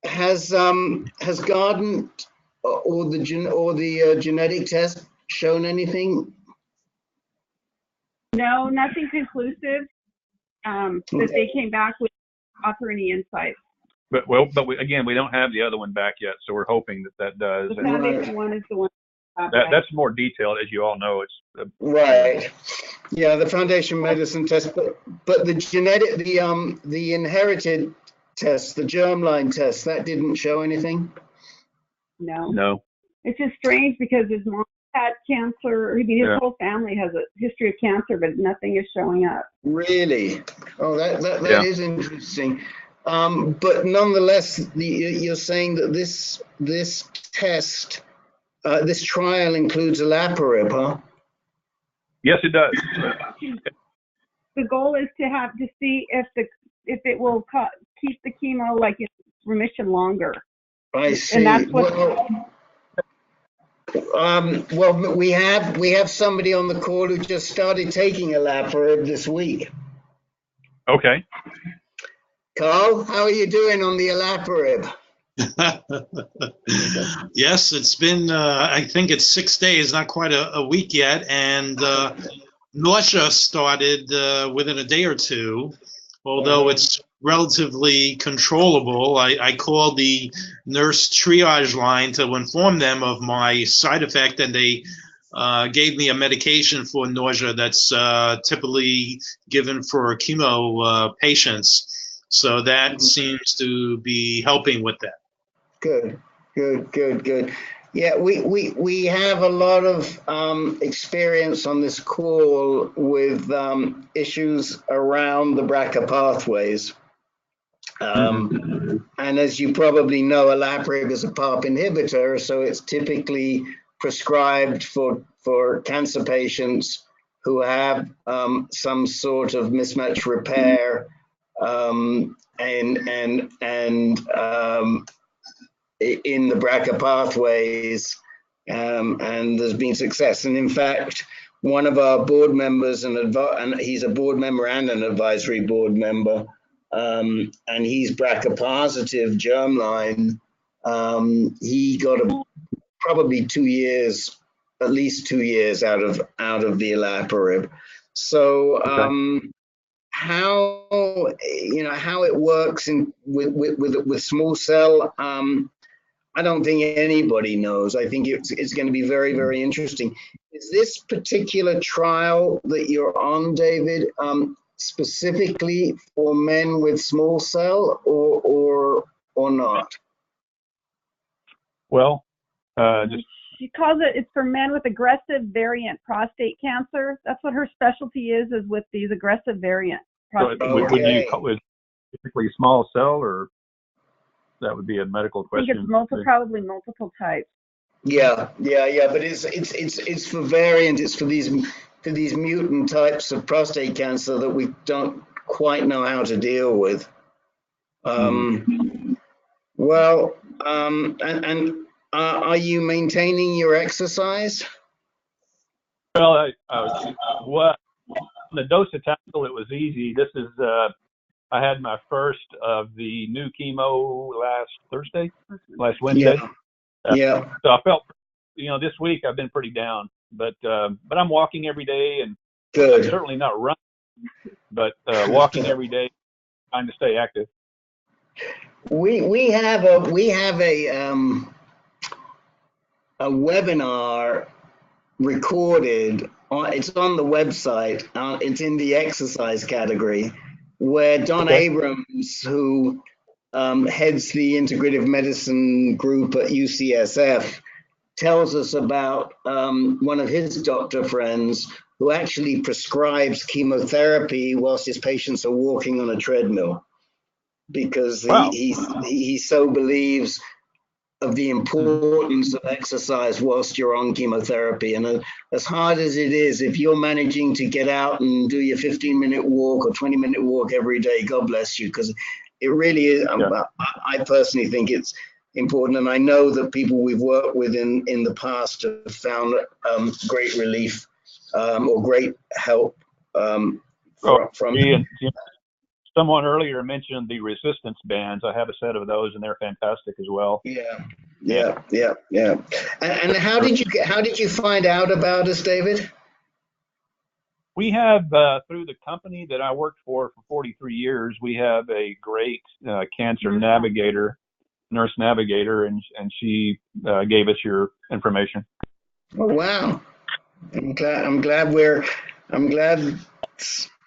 Has Guardant or the genetic test shown anything? No, nothing conclusive that they came back with, offer any insights. But we don't have the other one back yet, so we're hoping that does. The Foundation 1 is the one. That's more detailed, as you all know. It's Right. Yeah, the Foundation Medicine test, but the genetic, the inherited test, the germline test, that didn't show anything. No. It's just strange because his mom had cancer. I mean, his whole family has a history of cancer, but nothing is showing up. Really? Oh, that is interesting. But nonetheless, you're saying that this test, this trial includes olaparib, huh? Yes, it does. The goal is to see if it will keep the chemo like in remission longer. I see. And that's what. Well, we have somebody on the call who just started taking olaparib this week. Okay. Carl, how are you doing on the olaparib? Yes, it's been, I think it's 6 days, not quite a week yet. And nausea started within a day or two, although it's relatively controllable. I called the nurse triage line to inform them of my side effect, and they gave me a medication for nausea that's typically given for chemo patients. So that seems to be helping with that. Good. Yeah, we have a lot of experience on this call with issues around the BRCA pathways. And as you probably know, olaparib is a PARP inhibitor, so it's typically prescribed for cancer patients who have some sort of mismatch repair in the BRCA pathways, and there's been success. And in fact, one of our board members, and he's a board member and an advisory board member, and he's BRCA positive germline. He got probably 2 years, at least 2 years out of the olaparib. So how it works with small cell, I don't think anybody knows. I think it's going to be very, very interesting. Is this particular trial that you're on, David, specifically for men with small cell or not? Well, she calls it's for men with aggressive variant prostate cancer. That's what her specialty is with these aggressive variant prostate cancer. Would you call it typically small cell, or that would be a medical question? I think it's probably multiple types. Yeah. But it's for variant. It's for these mutant types of prostate cancer that we don't quite know how to deal with. Well, and are you maintaining your exercise? Well, the docetaxel, it was easy. This is I had my first of the new chemo last Wednesday. Yeah. So I felt, this week I've been pretty down, but I'm walking every day, and good. I'm certainly not running, but walking every day, trying to stay active. We have a webinar recorded. It's on the website. It's in the exercise category, where Don Okay. Abrams, who heads the integrative medicine group at UCSF, tells us about one of his doctor friends who actually prescribes chemotherapy whilst his patients are walking on a treadmill, because Wow. he so believes of the importance of exercise whilst you're on chemotherapy. And as hard as it is, if you're managing to get out and do your 15-minute walk or 20-minute walk every day, God bless you, because it really is. Yeah. I personally think it's important. And I know that people we've worked with in the past have found great relief or great help Oh, from and someone earlier mentioned the resistance bands. I have a set of those, and they're fantastic as well. Yeah. And how did you find out about us, David? We have, through the company that I worked for 43 years, we have a great cancer navigator, nurse navigator, and she gave us your information. Oh, wow. I'm glad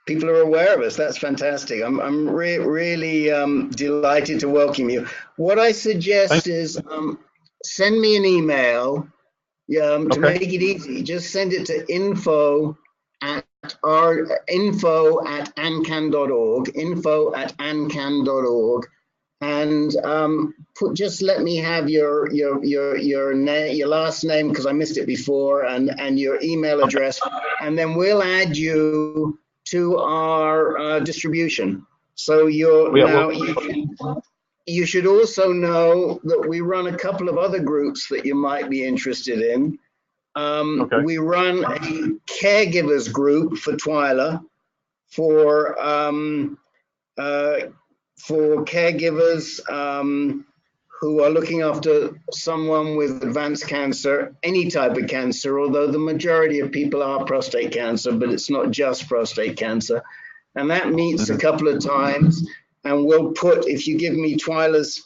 people are aware of us. That's fantastic. I'm really delighted to welcome you. What I suggest is send me an email to Okay. make it easy. Just send it to info@ancan.org, and just let me have your last name, because I missed it before, and your email address, and then we'll add you to our distribution. So you should also know that we run a couple of other groups that you might be interested in. Okay. We run a caregivers group for Twyla for caregivers who are looking after someone with advanced cancer, any type of cancer, although the majority of people are prostate cancer, but it's not just prostate cancer. And that meets a couple of times, and we'll put, if you give me Twyla's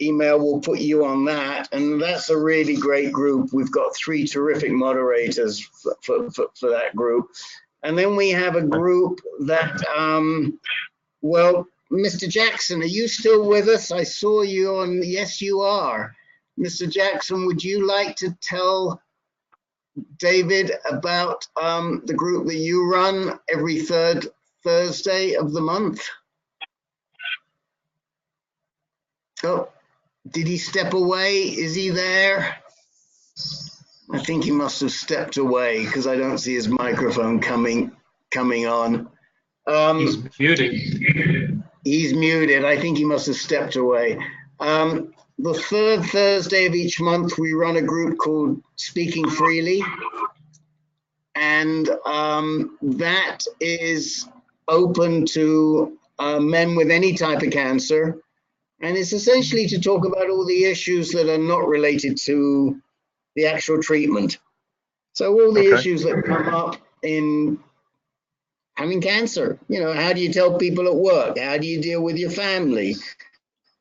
email, we'll put you on that. And that's a really great group. We've got 3 terrific moderators for that group. And then we have a group that, well, Mr. Jackson, are you still with us? I saw you on, yes, you are. Mr. Jackson, would you like to tell David about the group that you run every third Thursday of the month? Oh, did he step away? Is he there? I think he must have stepped away because I don't see his microphone coming on. He's muted. He's muted. I think he must have stepped away. The third Thursday of each month, we run a group called Speaking Freely. And that is open to men with any type of cancer. And it's essentially to talk about all the issues that are not related to the actual treatment. So all the issues that come up in having cancer, how do you tell people at work? How do you deal with your family?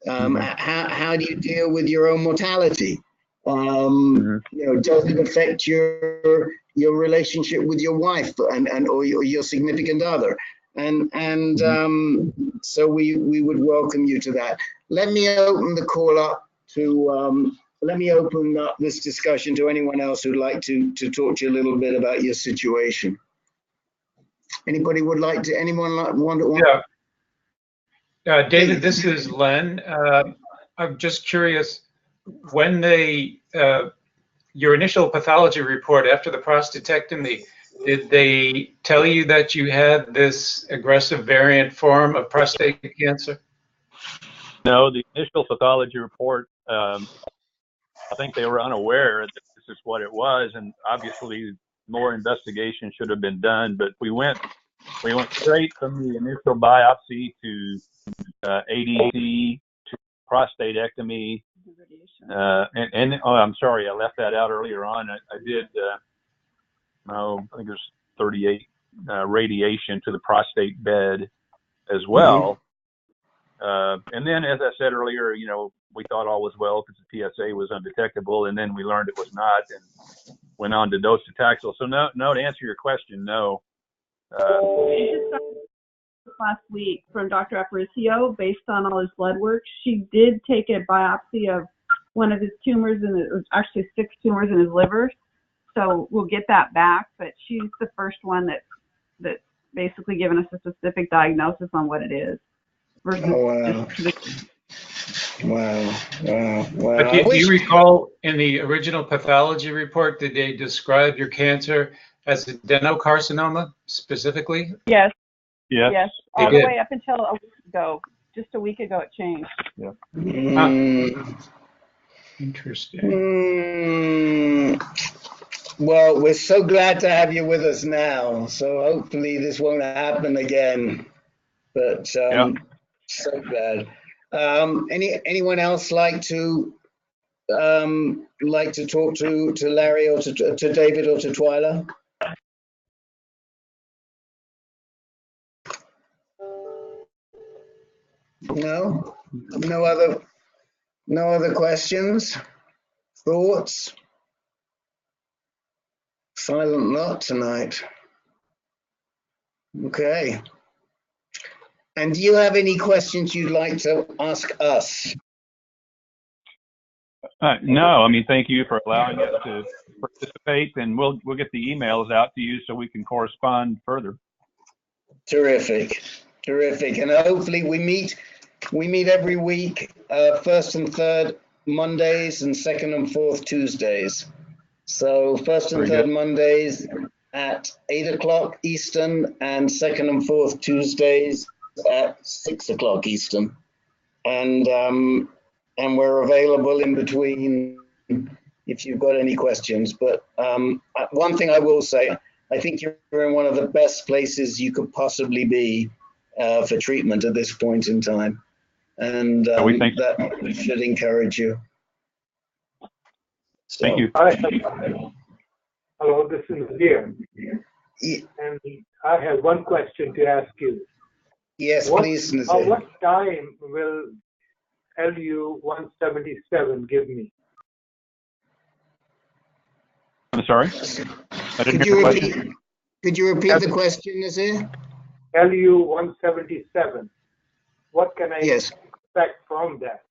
How do you deal with your own mortality? Does it affect your relationship with your wife or your significant other? So we would welcome you to that. Let me open the call up let me open up this discussion to anyone else who'd like to talk to you a little bit about your situation. Anyone want to? Yeah. David, this is Len. I'm just curious, when your initial pathology report after the prostatectomy, did they tell you that you had this aggressive variant form of prostate cancer? No, the initial pathology report, I think they were unaware that this is what it was, and obviously more investigation should have been done. But we went straight from the initial biopsy to ADC to prostatectomy, and I'm sorry, I left that out earlier on. I did, I think there's 38 radiation to the prostate bed as well. And then, as I said earlier, we thought all was well because the PSA was undetectable, and then we learned it was not, and went on to docetaxel. So no, to answer your question, no. She just got last week from Dr. Aparicio based on all his blood work. She did take a biopsy of one of his tumors, and it was actually 6 tumors in his liver. So we'll get that back, but she's the first one that's basically given us a specific diagnosis on what it is. Versus Wow. Wow. But do you recall in the original pathology report, did they describe your cancer as adenocarcinoma specifically? Yes. Yes. Yes. All the way up until a week ago. Just a week ago, it changed. Yeah. Interesting. Well, we're so glad to have you with us now. So hopefully this won't happen again. But so glad. Anyone else like to talk to Larry or to David or to Twyla? No? No other questions? Thoughts? Silent lot tonight. Okay. And do you have any questions you'd like to ask us? No, thank you for allowing us to participate, and we'll get the emails out to you so we can correspond further. Terrific. And hopefully we meet every week, first and third Mondays and second and fourth Tuesdays. So first and third Mondays at 8 o'clock Eastern, and second and fourth Tuesdays at 6 o'clock Eastern. And we're available in between if you've got any questions. But one thing I will say, I think you're in one of the best places you could possibly be for treatment at this point in time. And that should encourage you. So, thank you. Hello, this is Nazir. And I have one question to ask you. Yes, please, Nazir. What time will LU-177 give me? I'm sorry? I didn't hear the question. Could you repeat the question, Nazir? LU-177. What can I expect from that?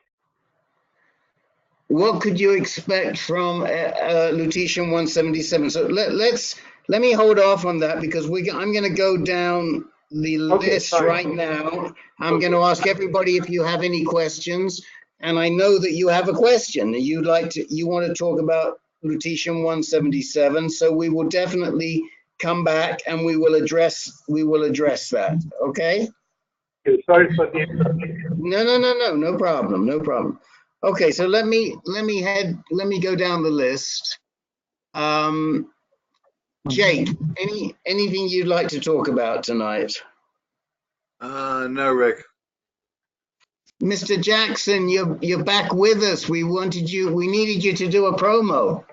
What could you expect from lutetium-177? So let me hold off on that, because I'm going to go down the list right now. I'm going to ask everybody if you have any questions, and I know that you have a question. You want to talk about lutetium-177, so we will definitely come back and we will address that. Okay? Sorry for the No problem. Okay, so let me go down the list. Jake, anything you'd like to talk about tonight? No, Rick. Mr. Jackson, you're back with us. We needed you to do a promo.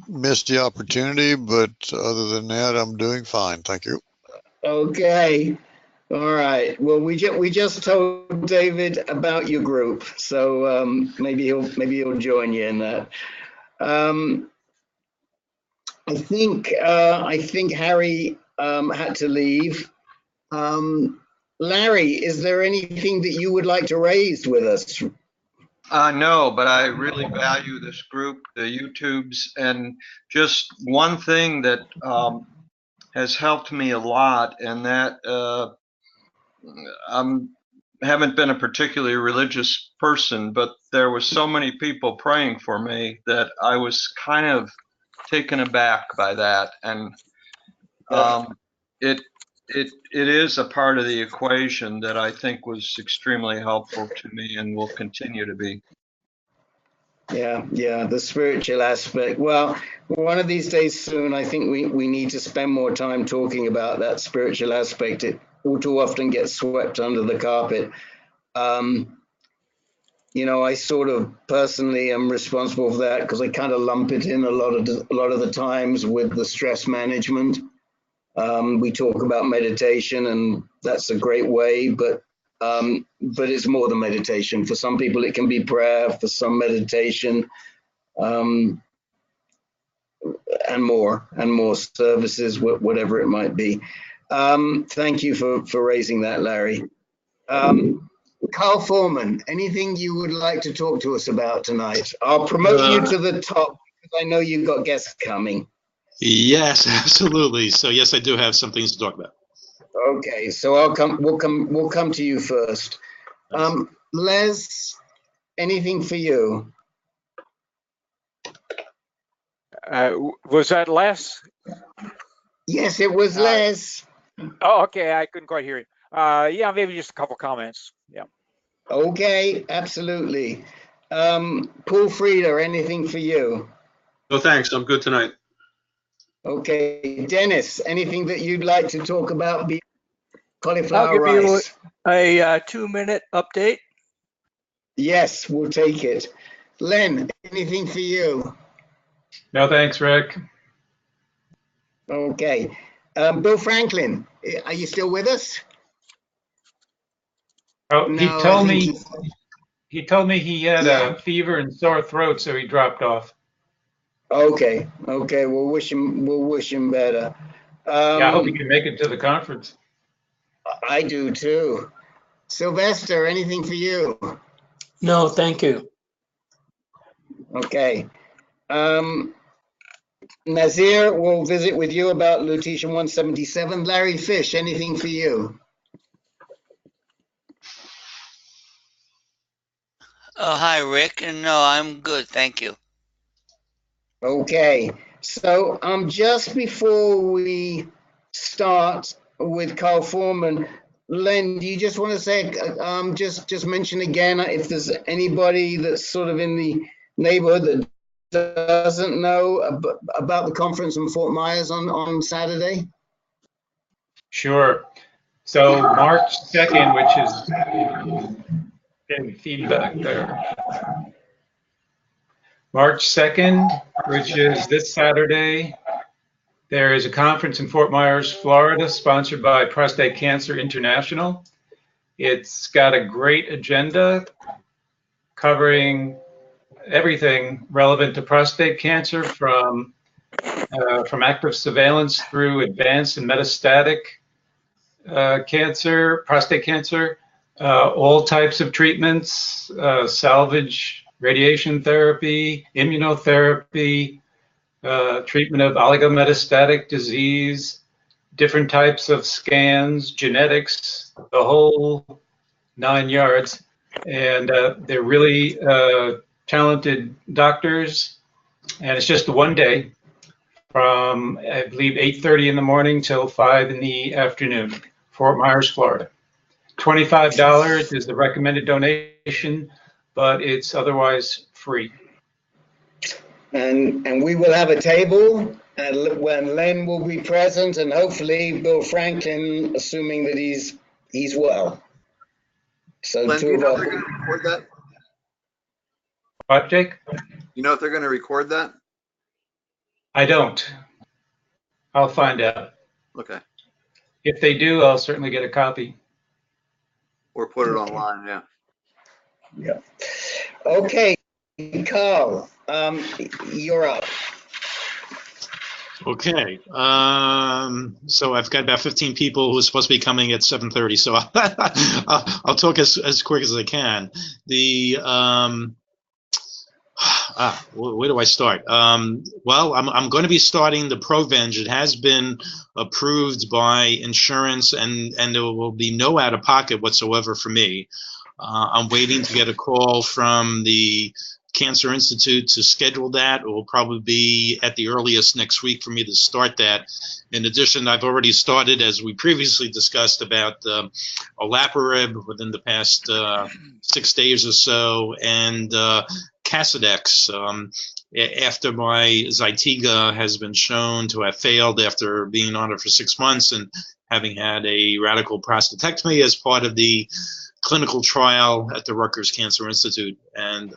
Missed the opportunity, but other than that, I'm doing fine. Thank you. Okay. All right. Well, we just told David about your group, so maybe he'll join you in that. I think Harry had to leave. Larry, is there anything that you would like to raise with us? No, but I really value this group, the YouTubes, and just one thing that has helped me a lot, and that haven't been a particularly religious person, but there was so many people praying for me that I was kind of taken aback by that, and it is a part of the equation that I think was extremely helpful to me and will continue to be. Yeah, the spiritual aspect. Well, one of these days soon, I think we need to spend more time talking about that spiritual aspect. It all too often gets swept under the carpet. I sort of personally am responsible for that, because I kind of lump it in a lot of the times with the stress management. We talk about meditation, and that's a great way, but it's more than meditation. For some people, it can be prayer, for some meditation, and more services, whatever it might be. Thank you for raising that, Larry. Carl Foreman, anything you would like to talk to us about tonight? I'll promote you to the top because I know you've got guests coming. Yes, absolutely. So yes, I do have some things to talk about. Okay, so we'll come to you first. Les, anything for you? Was that Les? Yes, it was Les. Oh, okay. I couldn't quite hear you. Yeah, maybe just a couple comments. Yeah. Okay, absolutely. Paul Frieda, anything for you? No, thanks. I'm good tonight. Okay, Dennis, anything that you'd like to talk about? I'll Cauliflower give you rice. a 2-minute update. Yes, we'll take it. Len, anything for you? No, thanks, Rick. Okay. Bill Franklin, are you still with us? Oh, No, he told I me think he had Yeah. a fever and sore throat, so he dropped off. Okay, we'll wish him better. Yeah, I hope he can make it to the conference. I do too. Sylvester, anything for you? No, thank you. Okay. Nazir, we'll visit with you about Lutetium 177. Larry Fish, anything for you? Oh, hi, Rick. No, I'm good, thank you. Okay, so just before we start with Carl Foreman, Len, do you just want to say, just mention again if there's anybody that's sort of in the neighborhood that doesn't know about the conference in Fort Myers on Saturday? Sure. So March 2nd, which is getting feedback there. March 2nd, which is this Saturday, there is a conference in Fort Myers, Florida, sponsored by Prostate Cancer International. It's got a great agenda covering everything relevant to prostate cancer, from active surveillance through advanced and metastatic cancer, prostate cancer, all types of treatments, salvage, radiation therapy, immunotherapy, treatment of oligometastatic disease, different types of scans, genetics, the whole 9 yards. And they're really talented doctors. And it's just one day from, I believe, 8:30 in the morning till 5 in the afternoon, Fort Myers, Florida. $25 is the recommended donation, but it's otherwise free. And we will have a table when Len will be present, and hopefully Bill Franklin, assuming that he's well. So Len, two of they're our going to record that? What, Jake? You know if they're going to record that? I don't. I'll find out. Okay. If they do, I'll certainly get a copy. Or put it online, yeah. Yeah. Okay, Carl, you're up. Okay. So I've got about 15 people who are supposed to be coming at 7:30. So I'll talk as quick as I can. Where do I start? Well, I'm going to be starting the Provenge. It has been approved by insurance, and there will be no out-of-pocket whatsoever for me. I'm waiting to get a call from the Cancer Institute to schedule that. It will probably be at the earliest next week for me to start that. In addition, I've already started, as we previously discussed, about olaparib within the past 6 days or so, and Casodex. After my Zytiga has been shown to have failed after being on it for 6 months and having had a radical prostatectomy as part of the clinical trial at the Rutgers Cancer Institute. And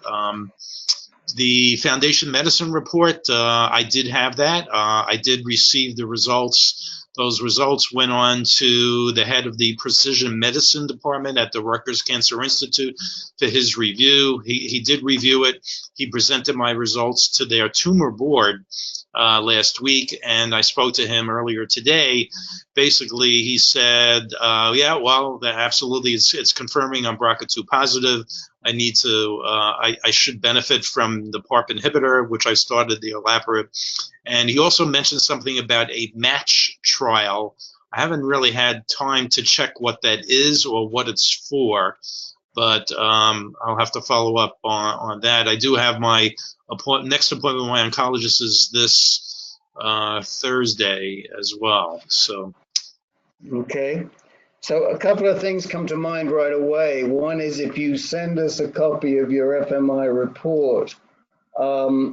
the Foundation Medicine report, I did have that. I did receive the results Those results went on to the head of the precision medicine department at the Rutgers Cancer Institute for his review. He did review it. He presented my results to their tumor board last week, and I spoke to him earlier today. Basically, he said, yeah, well, absolutely, it's confirming I'm BRCA2 positive. I need to, I should benefit from the PARP inhibitor, which I started, the olaparib. And he also mentioned something about a match trial. I haven't really had time to check what that is or what it's for, but I'll have to follow up on that. I do have my next appointment with my oncologist is this Thursday as well. So. Okay. So a couple of things come to mind right away. One is if you send us a copy of your FMI report,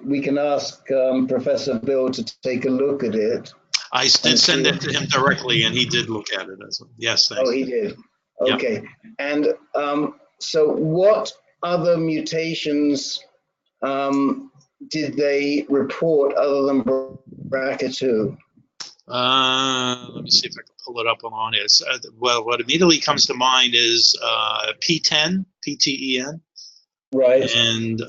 we can ask Professor Bill to take a look at it. I did send that to him directly, and he did look at it. Yes, thanks. Oh, he did. Okay. Yep. And so what other mutations did they report other than BRCA2? Let me see if I can pull it up on it. Well, what immediately comes to mind is P10, PTEN. Right. And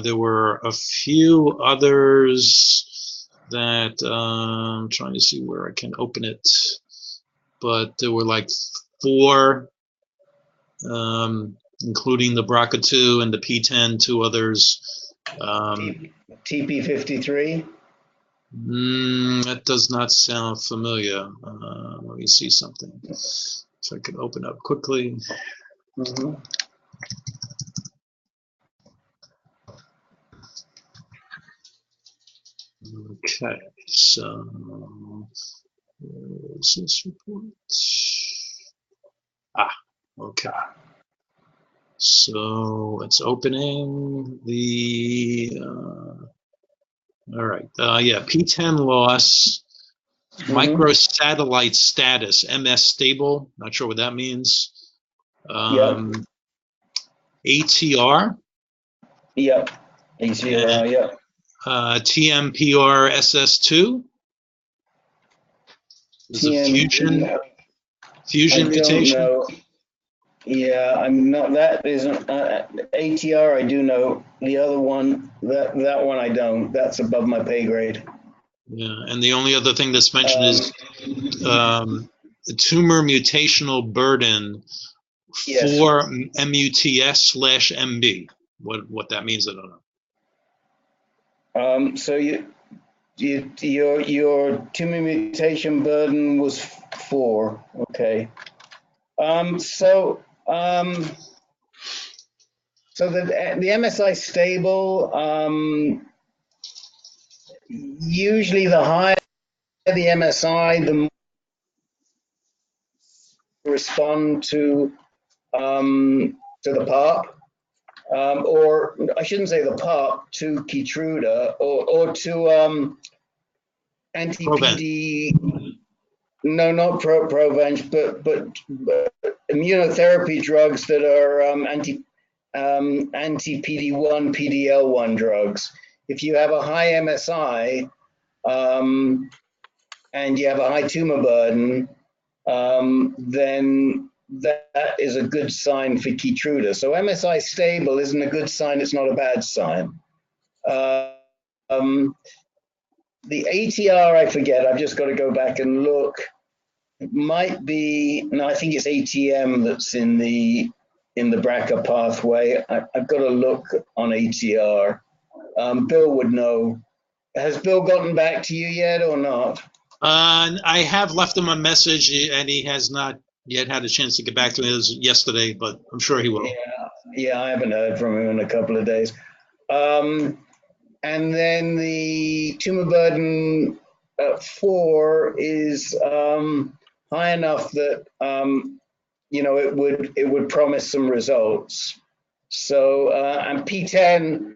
there were a few others that I'm trying to see where I can open it. But there were like 4, including the BRCA2 and the P10, 2 others. TP53? That does not sound familiar. Let me see something. So I can open up quickly. Mm-hmm. Okay, so where is this report? Okay. So it's opening the, all right, yeah, P10 loss, microsatellite status, MS stable, not sure what that means. ATR? Yep, ATR, yep. TMPR SS2? Is a fusion mutation? I don't know. Yeah, I'm not. That isn't ATR. I do know. The other one, that one I don't. That's above my pay grade. Yeah, and the only other thing that's mentioned is the tumor mutational burden for MUTS/MB. What that means, I don't know. So your tumor mutation burden was 4. Okay. So the MSI stable, usually the higher the MSI, the more respond to the PARP, or I shouldn't say the PARP, to Keytruda or to anti-PD. No, not Provenge, but immunotherapy drugs that are anti-PD-1, PD-L1 drugs. If you have a high MSI and you have a high tumor burden, then that is a good sign for Keytruda. So MSI stable isn't a good sign, it's not a bad sign. The ATR, I forget, I've just got to go back and look. It might be, no, I think it's ATM that's in the BRCA pathway. I've got to look on ATR. Bill would know. Has Bill gotten back to you yet or not? I have left him a message, and he has not yet had a chance to get back to me. It was yesterday, but I'm sure he will. Yeah, I haven't heard from him in a couple of days. And then the tumor burden 4 is high enough that it would promise some results. So and P10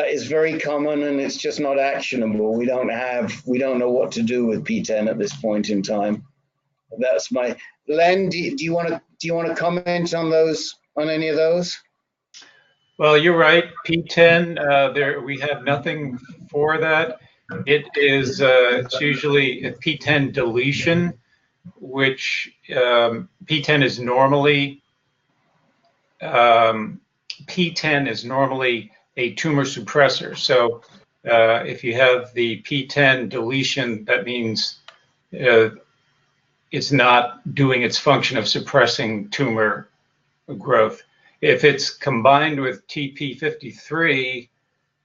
is very common, and it's just not actionable. We don't know what to do with P10 at this point in time. That's my Len. Do you want to comment on those, on any of those? Well, you're right. P10, we have nothing for that. It's usually a P10 deletion, which P10 is normally a tumor suppressor. So if you have the P10 deletion, that means it's not doing its function of suppressing tumor growth. If it's combined with TP53,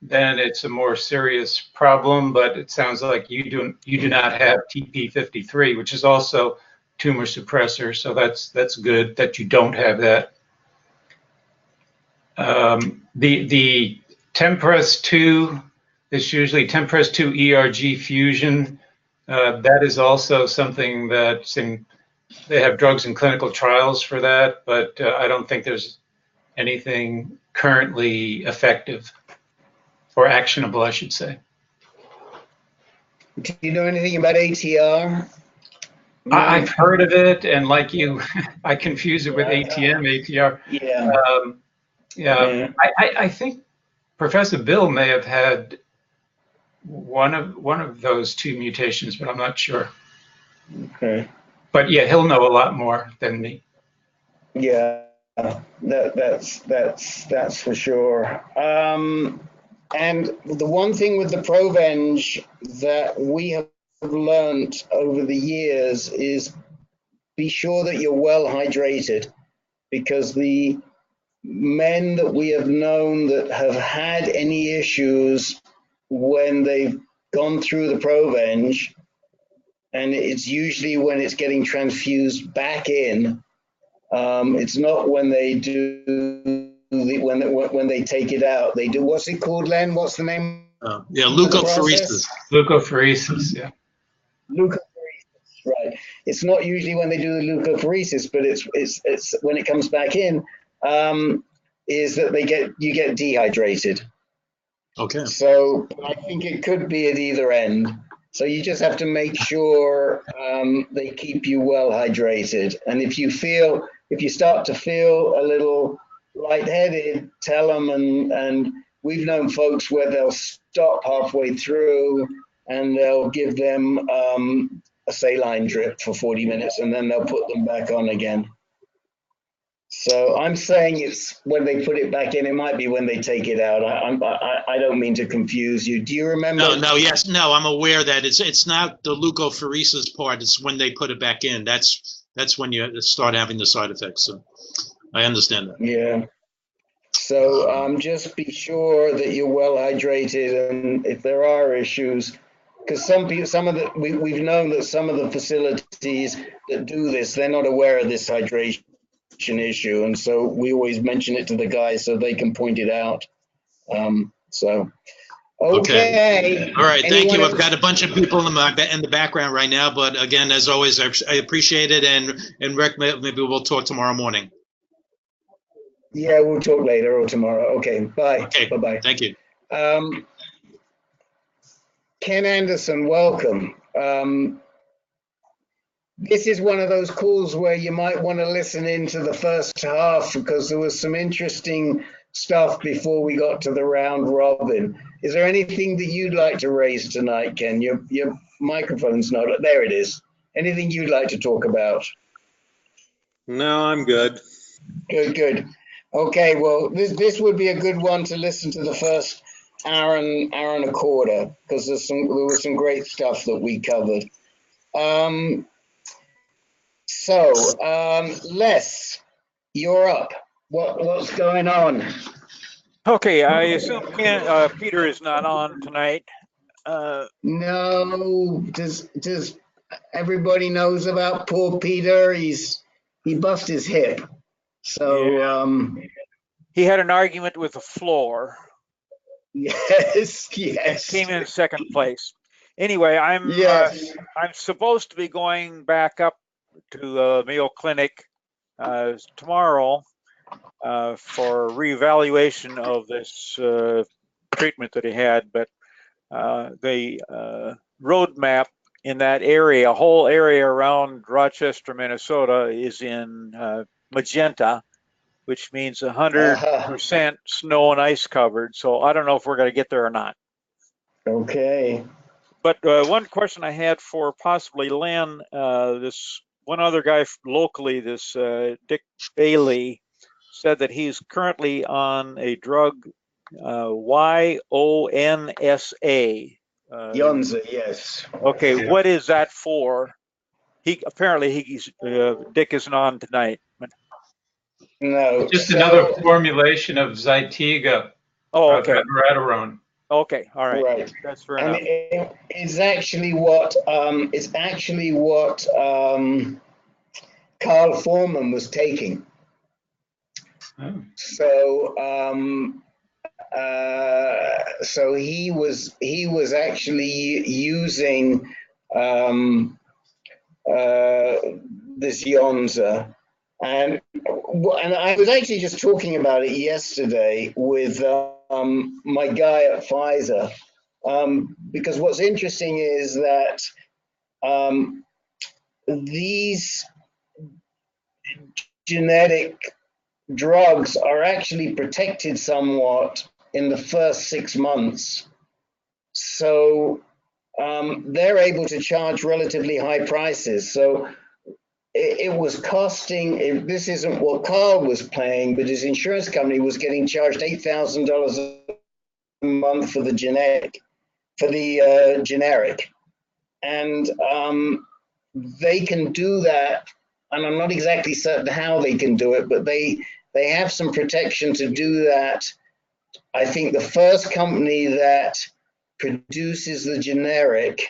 then it's a more serious problem, but it sounds like you do not have TP53, which is also tumor suppressor, so that's good that you don't have that. The TMPRSS2 is usually TMPRSS2 ERG fusion. That is also something that's they have drugs in clinical trials for that, but I don't think there's anything currently effective or actionable, I should say. Do you know anything about ATR? I've heard of it, and like you, I confuse it with ATM, ATR. Yeah. I think Professor Bill may have had one of those two mutations, but I'm not sure. Okay. But yeah, he'll know a lot more than me. Yeah, that's for sure. And the one thing with the Provenge that we have learned over the years is be sure that you're well hydrated, because the men that we have known that have had any issues when they've gone through the Provenge, and it's usually when it's getting transfused back in. It's not when they do when they take it out. They do, what's it called, Len? What's the name? Yeah, leukapheresis. Leukapheresis, yeah. Leukapheresis, right. It's not usually when they do the leukapheresis, but it's when it comes back in, is that you get dehydrated. Okay. So I think it could be at either end. So you just have to make sure they keep you well hydrated. And if you start to feel a little lightheaded, tell them. And we've known folks where they'll stop halfway through and they'll give them a saline drip for 40 minutes, and then they'll put them back on again. So I'm saying it's when they put it back in. It might be when they take it out. I don't mean to confuse you. Do you remember? No. I'm aware that it's not the leukapheresis part. It's when they put it back in. That's when you start having the side effects. So I understand that. Yeah. So just be sure that you're well hydrated, and if there are issues, because we've known that some of the facilities that do this, they're not aware of this hydration issue, and so we always mention it to the guys so they can point it out. Okay. All right. Thank you. I've got a bunch of people in the background right now, but again, as always, I appreciate it. And Rick, maybe we'll talk tomorrow morning. Yeah, we'll talk later or tomorrow. Okay. Bye. Okay. Bye-bye. Thank you. Ken Anderson, welcome. This is one of those calls where you might want to listen into the first half, because there was some interesting stuff before we got to the round robin. Is there anything that you'd like to raise tonight, Ken? Your microphone's not, there it is. Anything you'd like to talk about? No, I'm good. Good. Okay, well, this would be a good one to listen to the first hour and a quarter, because there was some great stuff that we covered. Les, you're up. What's going on? Okay, I assume Peter is not on tonight. No, does everybody knows about poor Peter? He bust his hip, so he had an argument with the floor. Yes. Came in second place. Anyway, I'm supposed to be going back up to the Mayo Clinic tomorrow for reevaluation of this treatment that he had, but the roadmap in that area, whole area around Rochester, Minnesota, is in magenta, which means 100% snow and ice covered. So I don't know if we're going to get there or not. Okay. But one question I had for possibly Len, this one other guy locally, this Dick Bailey, said that he's currently on a drug, YONSA. Yonza, yes. Okay, Yeah. what is that for? Dick isn't on tonight. No. Just another formulation of Zytiga, Oh, of okay. abiraterone. Okay, all right. Right. That's fair And enough. it's actually what Carl Foreman was taking. Oh. So he was actually using this Yonza, and I was actually just talking about it yesterday with my guy at Pfizer, because what's interesting is that these genetic drugs are actually protected somewhat in the first 6 months. So they're able to charge relatively high prices. So it was costing, this isn't what Carl was paying, but his insurance company was getting charged $8,000 a month for the generic. And they can do that, and I'm not exactly certain how they can do it, but they have some protection to do that. I think the first company that produces the generic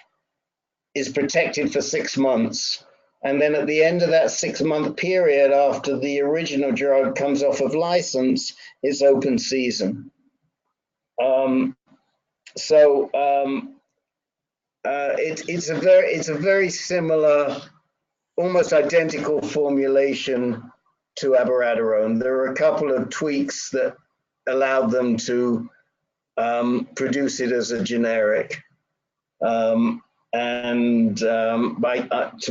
is protected for 6 months. And then at the end of that 6-month period, after the original drug comes off of license, it's open season. It's a very similar, almost identical formulation to abiraterone. There are a couple of tweaks that allowed them to produce it as a generic. To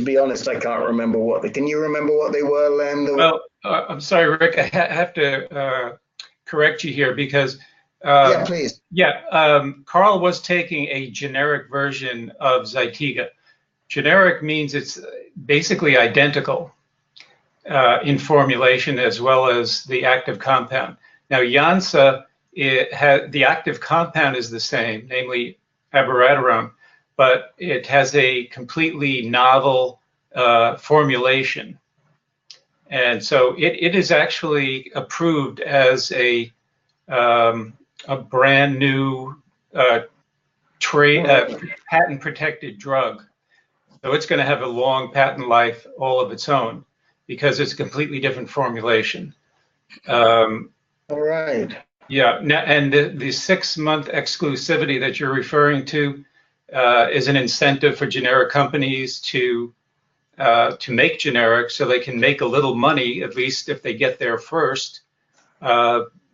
be honest, I can't remember can you remember what they were, Len? Well, I'm sorry, Rick, I have to correct you here because yeah, please. Yeah, Carl was taking a generic version of Zytiga. Generic means it's basically identical in formulation as well as the active compound. Now, Yansa, the active compound is the same, namely abiraterone, but it has a completely novel formulation. And so it is actually approved as a brand new patent protected drug. So it's going to have a long patent life all of its own because it's a completely different formulation. All right. Yeah, and the 6-month exclusivity that you're referring to is an incentive for generic companies to make generics so they can make a little money, at least if they get there first.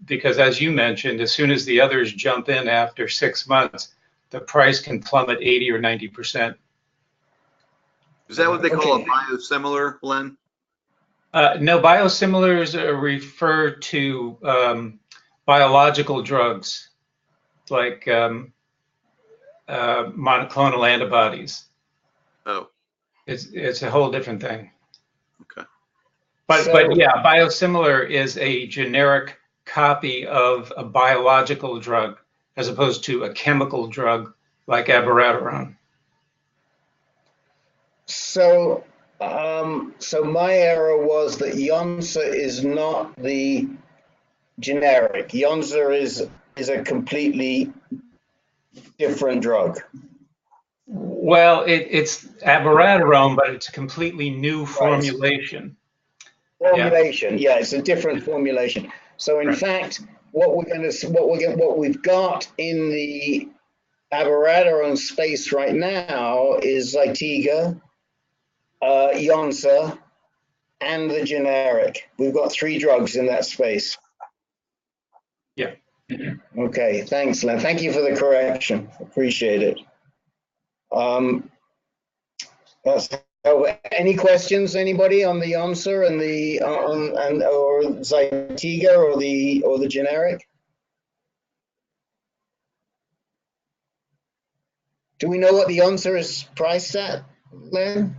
Because as you mentioned, as soon as the others jump in after 6 months, the price can plummet 80 or 90%. Is that what they call a biosimilar, Len? No, biosimilars refer to biological drugs like monoclonal antibodies. Oh. It's a whole different thing. Okay. But yeah, biosimilar is a generic copy of a biological drug as opposed to a chemical drug like abiraterone. So my error was that Yonsa is not the generic. Yonsa is a completely different drug. Well, it's abiraterone, but it's a completely new formulation. Formulation, yeah, it's a different formulation. So in fact, what we've got in the abiraterone space right now is Zytiga, Yonsa, and the generic. We've got 3 drugs in that space. Yeah. Okay, thanks, Len. Thank you for the correction. Appreciate it. Any questions, anybody, on the Yonsa and the or Zytiga or the generic? Do we know what the Onsa is priced at, Len?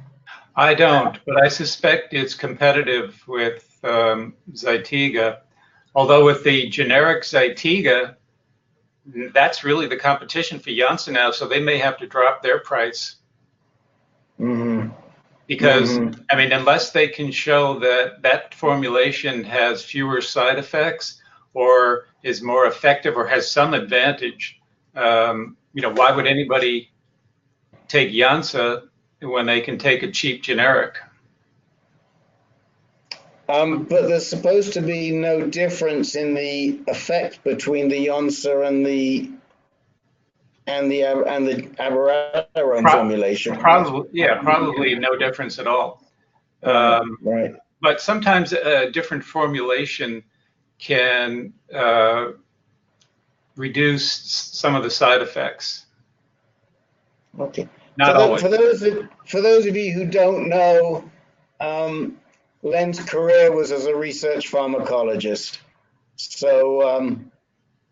I don't, but I suspect it's competitive with Zytiga. Although with the generic Zytiga, that's really the competition for Janssen now, so they may have to drop their price. Mm-hmm. Because, I mean, unless they can show that that formulation has fewer side effects or is more effective or has some advantage, why would anybody take Janssen when they can take a cheap generic? But there's supposed to be no difference in the effect between the Onsa and the abiraterone formulation. Probably no difference at all. Right. But sometimes a different formulation can reduce some of the side effects. Okay. Not always. For those of you who don't know, Len's career was as a research pharmacologist, so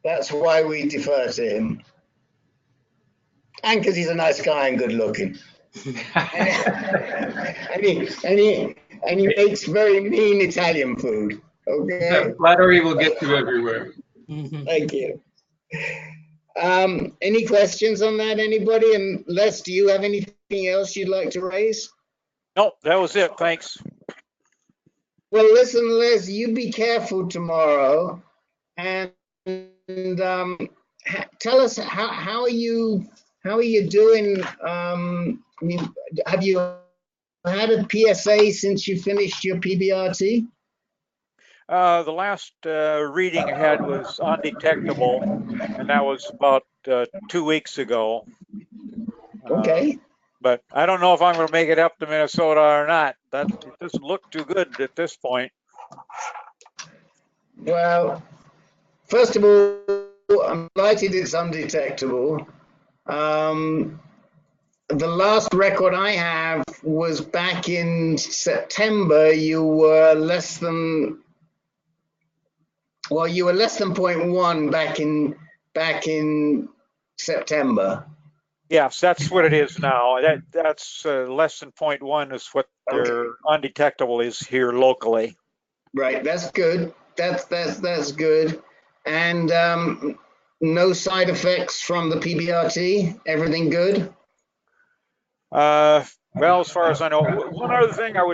that's why we defer to him, and because he's a nice guy and good looking, and he makes very mean Italian food. Okay. Flattery will get you everywhere. Thank you. Any questions on that, anybody? And Les, do you have anything else you'd like to raise? No, that was it. Thanks. Well, listen, Les, you be careful tomorrow, and tell us how are you doing? I mean, have you had a PSA since you finished your PBRT? The last reading I had was undetectable, and that was about 2 weeks ago. Okay. But I don't know if I'm going to make it up to Minnesota or not. It doesn't look too good at this point. Well, first of all, I'm delighted it's undetectable. The last record I have was back in September. You were less than 0.1 back in September. Yes, that's what it is now. That's less than 0.1 is what their undetectable is here locally. Right, that's good. That's good. And no side effects from the PBRT. Everything good? Well, as far as I know, one other thing I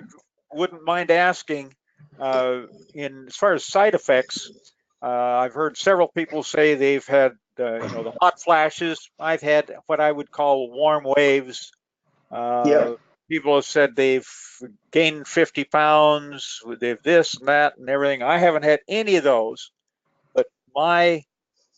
wouldn't mind asking, as far as side effects, I've heard several people say they've had the hot flashes. I've had what I would call warm waves. People have said they've gained 50 pounds, they've this and that and everything. I haven't had any of those, but my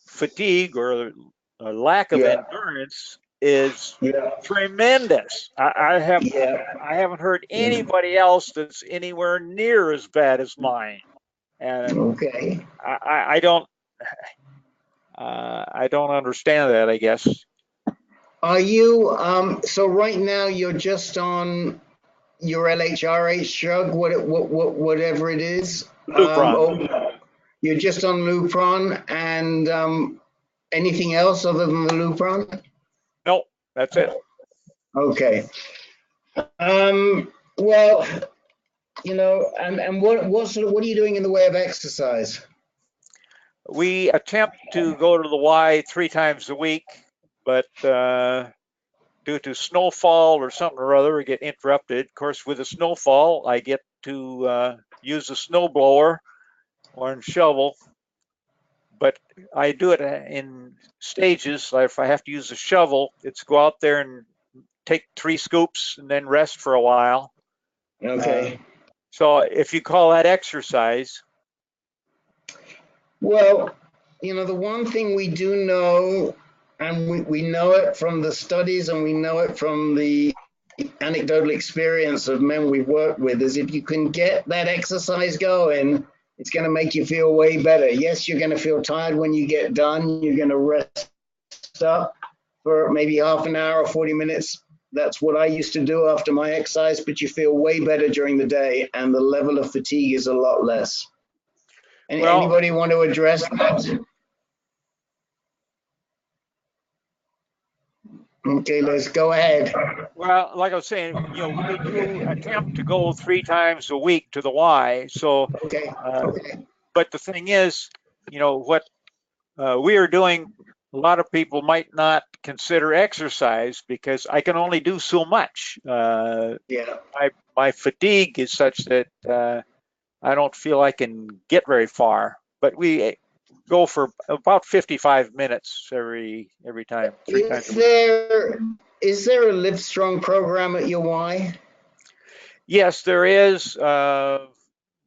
fatigue or lack of endurance is tremendous. I haven't heard anybody else that's anywhere near as bad as mine, and I don't understand that, I guess. Are you so right now you're just on your LHRH drug, whatever it is? Lupron. You're just on Lupron, and anything else other than the Lupron? No, that's it. Okay. Well, and what are you doing in the way of exercise? We attempt to go to the Y 3 times a week, but due to snowfall or something or other, we get interrupted. Of course, with the snowfall, I get to use the snow blower or shovel, but I do it in stages. Like if I have to use a shovel, it's go out there and take 3 scoops and then rest for a while. Okay. So if you call that exercise. Well, the one thing we do know, and we know it from the studies and we know it from the anecdotal experience of men we've worked with, is if you can get that exercise going, it's going to make you feel way better. Yes, you're going to feel tired when you get done. You're going to rest up for maybe half an hour or 40 minutes. That's what I used to do after my exercise, but you feel way better during the day and the level of fatigue is a lot less. Anybody want to address that? Okay, let's go ahead. Well, like I was saying, we do attempt to go 3 times a week to the Y. So, Okay. But the thing is, what we are doing, a lot of people might not consider exercise because I can only do so much. Yeah. My fatigue is such that I don't feel I can get very far. But we go for about 55 minutes every time, 3 times a week. Is there a Live Strong program at your Y? Yes, there is.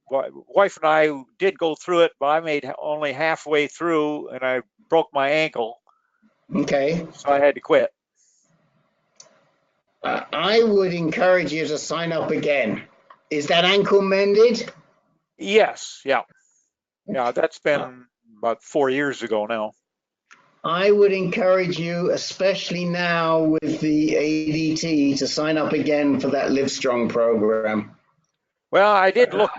Wife and I did go through it, but I made only halfway through and I broke my ankle. Okay. So I had to quit. I would encourage you to sign up again. Is that ankle mended? Yes, yeah. Yeah, that's been about 4 years ago now. I would encourage you, especially now with the ADT, to sign up again for that Live Strong program. Well, I did look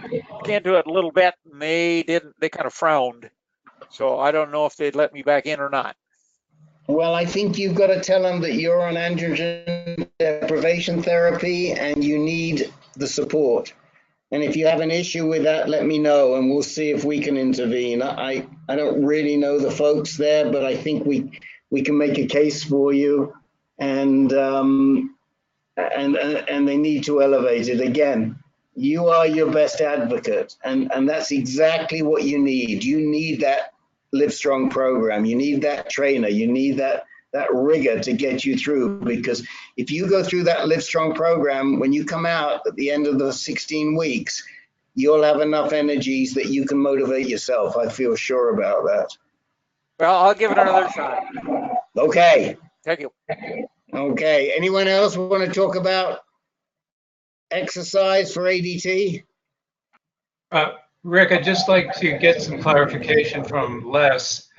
into it a little bit and they kind of frowned. So I don't know if they'd let me back in or not. Well, I think you've got to tell them that you're on androgen deprivation therapy and you need the support. And if you have an issue with that, let me know and we'll see if we can intervene. I don't really know the folks there, but I think we can make a case for you, and they need to elevate it again. You are your best advocate, and that's exactly what you need. You need that Live Strong program. You need that trainer. You need that rigor to get you through, because if you go through that Live Strong program, when you come out at the end of the 16 weeks, you'll have enough energies that you can motivate yourself. I feel sure about that. Well, I'll give it another shot. Okay. Thank you. Okay. Anyone else want to talk about exercise for ADT? Rick, I'd just like to get some clarification from Les.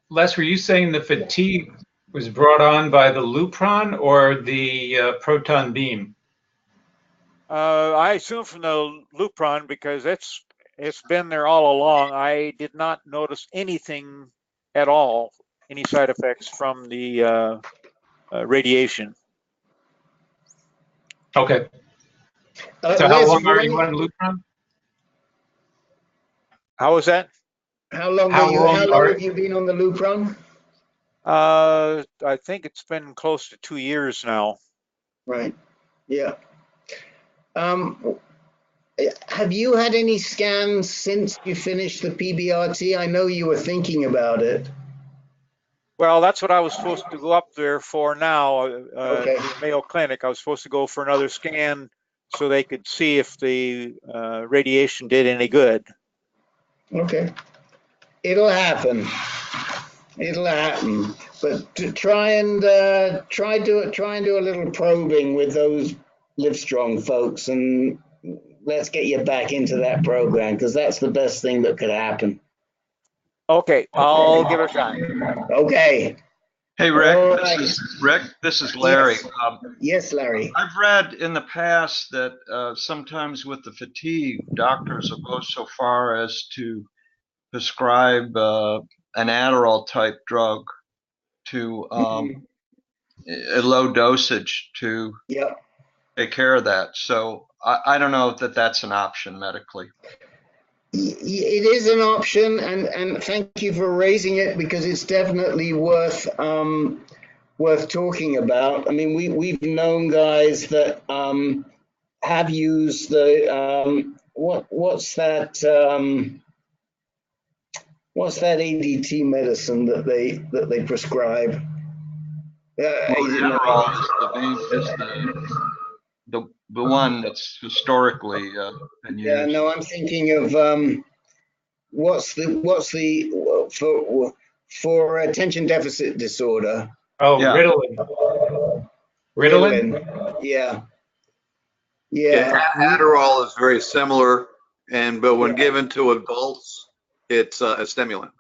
Les, were you saying the fatigue was brought on by the Lupron or the proton beam? I assume from the Lupron because it's been there all along. I did not notice anything at all, any side effects from the radiation. Okay. So how long are you on Lupron? How was that? How long have you been on the Lupron? I think it's been close to 2 years now. Right. Yeah. Have you had any scans since you finished the PBRT? I know you were thinking about it. Well, that's what I was supposed to go up there for now, Okay. to the Mayo Clinic. I was supposed to go for another scan so they could see if the radiation did any good. Okay. It'll happen. It'll happen. But to try and do a little probing with those Live Strong folks, and let's get you back into that program, because that's the best thing that could happen. Okay, I'll give it a shot. Okay. Hey, Rick. All This right. is Rick. This is Larry. Yes, yes, Larry. I've read in the past that sometimes with the fatigue, doctors will go so far as to prescribe an Adderall type drug to a low dosage to take care of that. So I don't know that that's an option medically. It is an option, and thank you for raising it, because it's definitely worth talking about. I mean, we've known guys that have used the what's that ADT medicine that they prescribe? Adderall is the one that's historically been used. Yeah, no, I'm thinking of what's the for attention deficit disorder. Oh, yeah. Ritalin. Ritalin? Yeah. Yeah, Adderall is very similar, but when given to adults, it's a stimulant.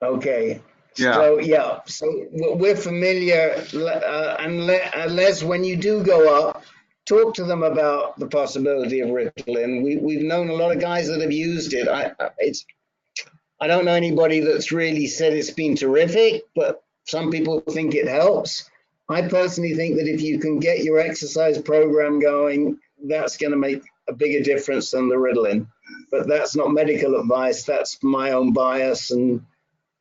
Okay. Yeah. So we're familiar, unless when you do go up, talk to them about the possibility of Ritalin. We've known a lot of guys that have used it. I don't know anybody that's really said it's been terrific, but some people think it helps. I personally think that if you can get your exercise program going, that's going to make a bigger difference than the Ritalin. But that's not medical advice. That's my own bias and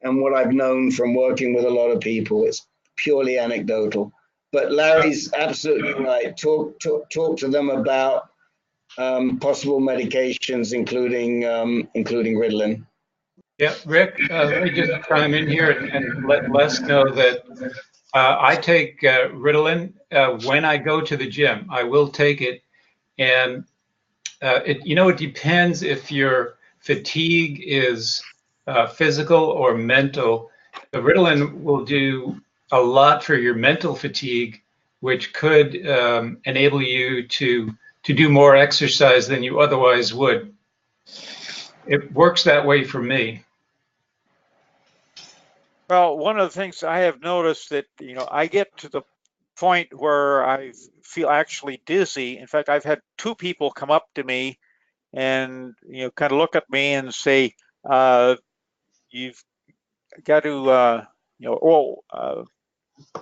what I've known from working with a lot of people. It's purely anecdotal. But Larry's absolutely right. Talk to them about possible medications, including Ritalin. Yeah, Rick, let me just chime in here and let Les know that I take Ritalin when I go to the gym. I will take it, and it depends if your fatigue is physical or mental. The Ritalin will do a lot for your mental fatigue, which could enable you to do more exercise than you otherwise would. It works that way for me. Well, one of the things I have noticed that, I get to the point where I feel actually dizzy. In fact, I've had two people come up to me and, kind of look at me and say, you've got to,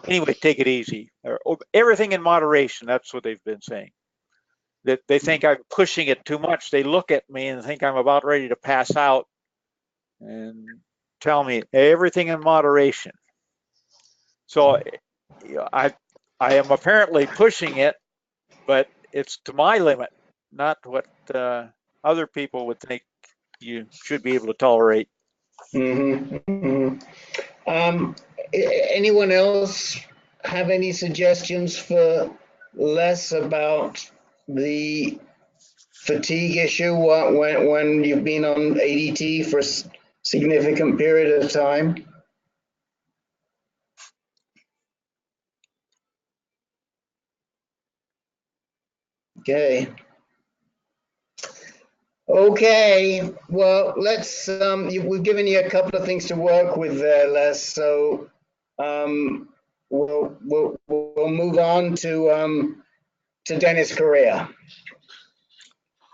anyway, take it easy. Or everything in moderation. That's what they've been saying. That they think I'm pushing it too much. They look at me and think I'm about ready to pass out and tell me everything in moderation. So I am apparently pushing it, but it's to my limit, not what other people would think you should be able to tolerate. Anyone else have any suggestions for Les about the fatigue issue when you've been on ADT for a significant period of time? Okay. Okay, well, let's, we've given you a couple of things to work with there, Les, so we'll move on to Dennis Correa.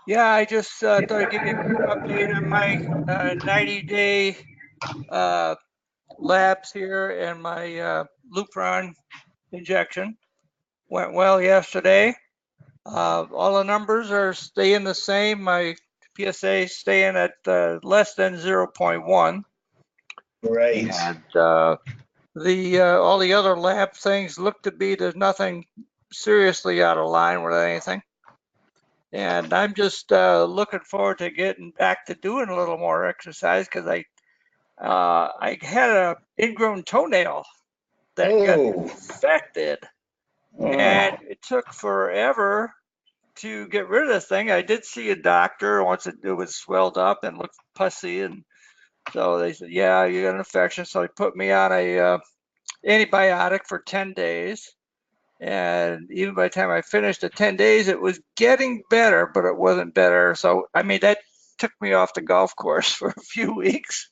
Yeah, I just thought I'd give you a quick update on my 90-day labs here and my Lupron injection. Went well yesterday. All the numbers are staying the same. My PSA staying at less than 0.1. Right. And all the other lab things look to be there's nothing seriously out of line with anything. And I'm just looking forward to getting back to doing a little more exercise because I had an ingrown toenail that got infected, and it took forever to get rid of the thing. I did see a doctor once it was swelled up and looked pussy, and so they said, "Yeah, you got an infection." So they put me on a antibiotic for 10 days. And even by the time I finished the 10 days, it was getting better, but it wasn't better. So, I mean, that took me off the golf course for a few weeks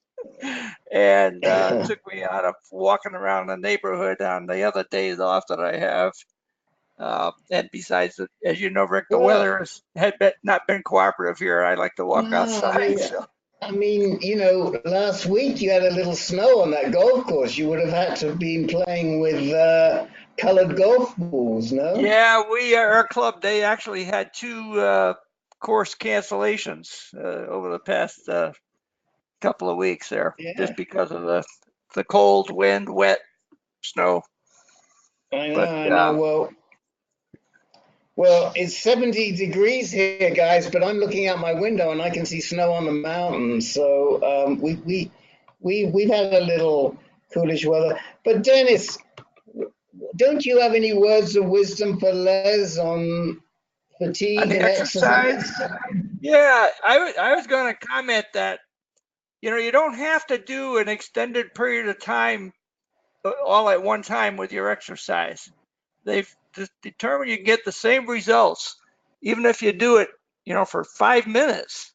and took me out of walking around the neighborhood on the other days off that I have. And besides, as you know, Rick, the weather had not been cooperative here. I like to walk outside. I mean, last week you had a little snow on that golf course. You would have had to have been playing with colored golf balls, no? Yeah, our club, they actually had two course cancellations over the past couple of weeks there, just because of the cold, wind, wet, snow. I know. Well, it's 70 degrees here, guys, but I'm looking out my window and I can see snow on the mountains. So we've had a little coolish weather. But Dennis, don't you have any words of wisdom for Les on fatigue and exercise? Yeah, I was going to comment that, you don't have to do an extended period of time all at one time with your exercise. They've determined you can get the same results, even if you do it, for 5 minutes.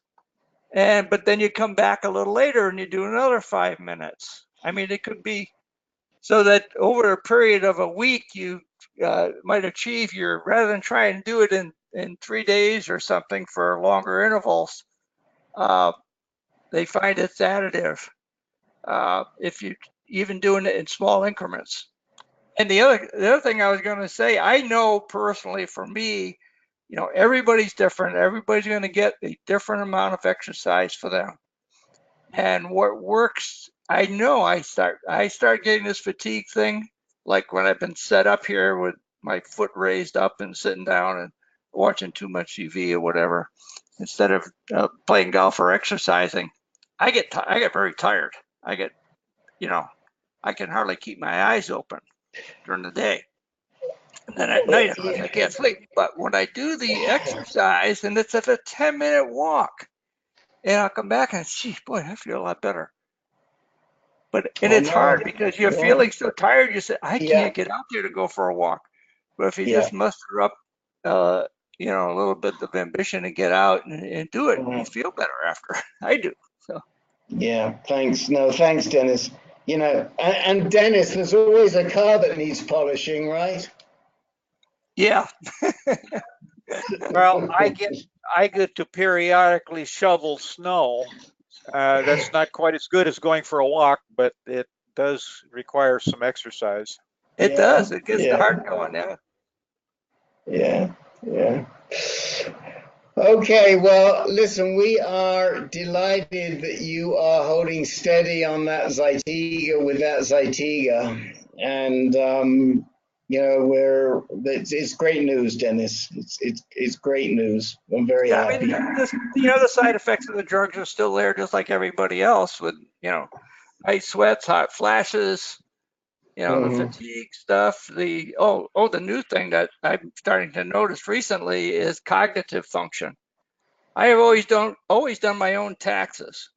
But then you come back a little later and you do another 5 minutes. I mean, it could be so that over a period of a week, you might achieve rather than try and do it in 3 days or something for longer intervals, they find it's additive if you even doing it in small increments. And the other thing I was going to say, I know personally for me, everybody's different. Everybody's going to get a different amount of exercise for them. And what works, I know I start getting this fatigue thing, like when I've been set up here with my foot raised up and sitting down and watching too much TV or whatever, instead of playing golf or exercising. I get very tired. I get, I can hardly keep my eyes open during the day. And then at night, of course, I can't sleep. But when I do the exercise, and it's a 10-minute walk, and I'll come back and see, boy, I feel a lot better. And it's hard because you're feeling so tired. You say, I can't get out there to go for a walk. But if you just muster up, a little bit of ambition and get out and do it, you feel better after. I do. So. Yeah. Thanks. No, thanks, Dennis. And Dennis, there's always a car that needs polishing, right? Yeah. Well, I get to periodically shovel snow. That's not quite as good as going for a walk, but it does require some exercise. It does. It gets the heart going. Yeah. Okay, well, listen, we are delighted that you are holding steady on that Zytiga with that Zytiga. And, it's great news, Dennis. It's great news. I'm very happy. The other side effects of the drugs are still there, just like everybody else with, night sweats, hot flashes, the fatigue stuff. The new thing that I'm starting to notice recently is cognitive function. I have always done my own taxes.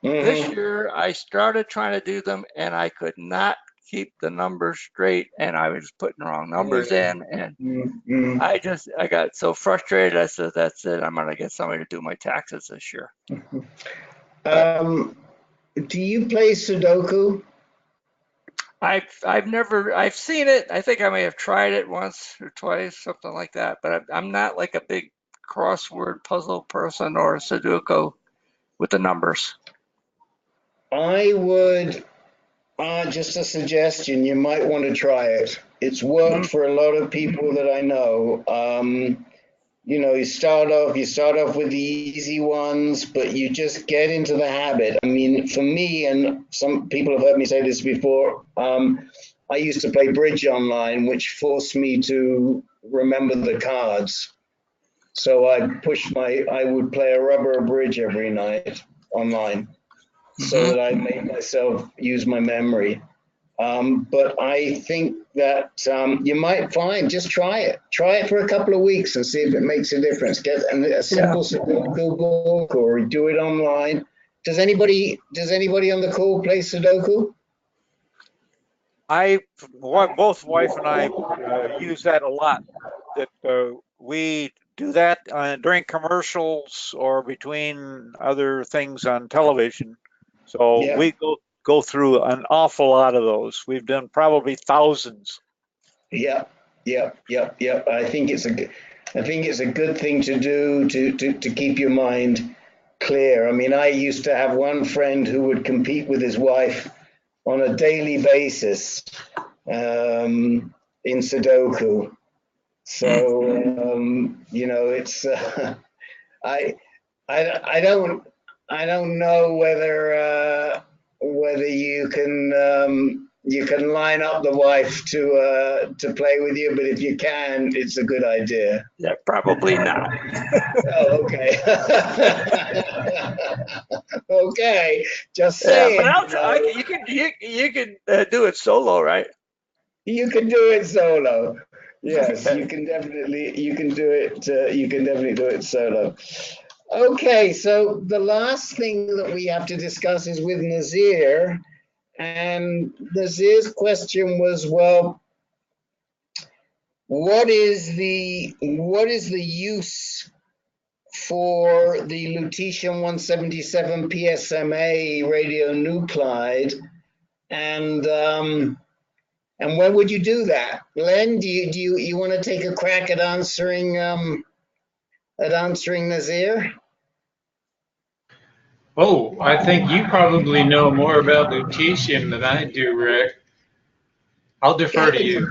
This year I started trying to do them and I could not keep the numbers straight, and I was putting wrong numbers in, and I got so frustrated. I said, that's it, I'm gonna get somebody to do my taxes this year. Do you play Sudoku? I've seen it. I think I may have tried it once or twice, something like that, but I'm not like a big crossword puzzle person or a Sudoku with the numbers. I would, just a suggestion, you might want to try it. It's worked for a lot of people that I know. You start off with the easy ones, but you just get into the habit. I mean, for me, and some people have heard me say this before, I used to play bridge online, which forced me to remember the cards. So I would play a rubber bridge every night online so that I made myself use my memory. But I think that you might find, just try it. Try it for a couple of weeks and see if it makes a difference. Get a simple Sudoku book or do it online. Does anybody on the call play Sudoku? Both wife and I use that a lot. That we do that during commercials or between other things on television. So we go through an awful lot of those. We've done probably thousands. Yep. I think it's a good thing to do to keep your mind clear. I mean, I used to have one friend who would compete with his wife on a daily basis in Sudoku. So it's I don't know whether you can line up the wife to play with you, but if you can, it's a good idea. Yeah, probably not. Oh, okay. Okay, just saying. But you can do it solo, right? You can do it solo. Yes, you can definitely do it solo. Okay, so the last thing that we have to discuss is with Nazir, and Nazir's question was, well, what is the use for the lutetium-177 PSMA radionuclide, and when would you do that? Len, do you want to take a crack at answering Nazir? Oh, I think you probably know more about lutetium than I do, Rick. I'll defer to you.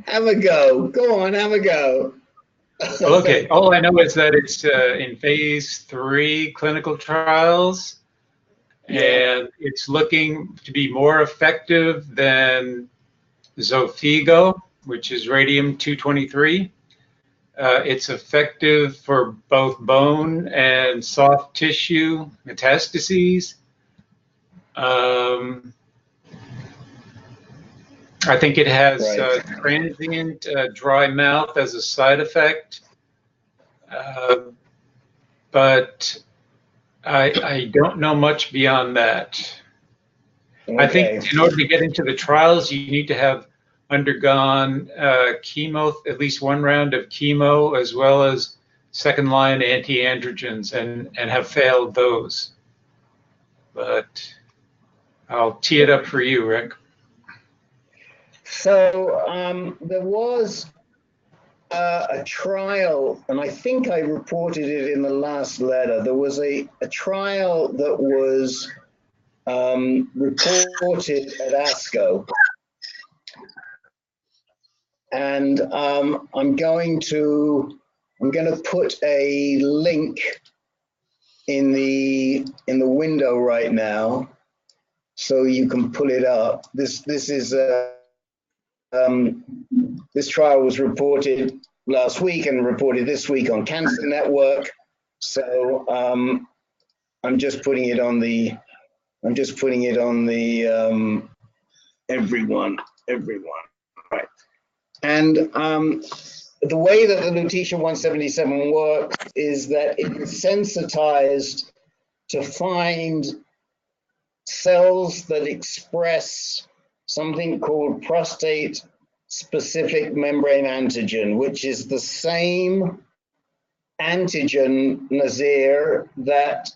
Have a go. Go on, have a go. Okay. All I know is that it's in phase 3 clinical trials, and it's looking to be more effective than Xofigo, which is radium-223. It's effective for both bone and soft tissue metastases. I think it has transient dry mouth as a side effect, but I don't know much beyond that. Okay. I think in order to get into the trials, you need to have undergone chemo, at least one round of chemo, as well as second-line anti-androgens, and have failed those. But I'll tee it up for you, Rick. So there was a trial, and I think I reported it in the last letter. There was a trial that was reported at ASCO, and I'm going to put a link in the window right now, so you can pull it up. This trial was reported last week and reported this week on Cancer Network. So I'm just putting it on the everyone, right? And the way that the lutetium-177 works is that it's sensitized to find cells that express something called prostate-specific membrane antigen, which is the same antigen, Nazir, that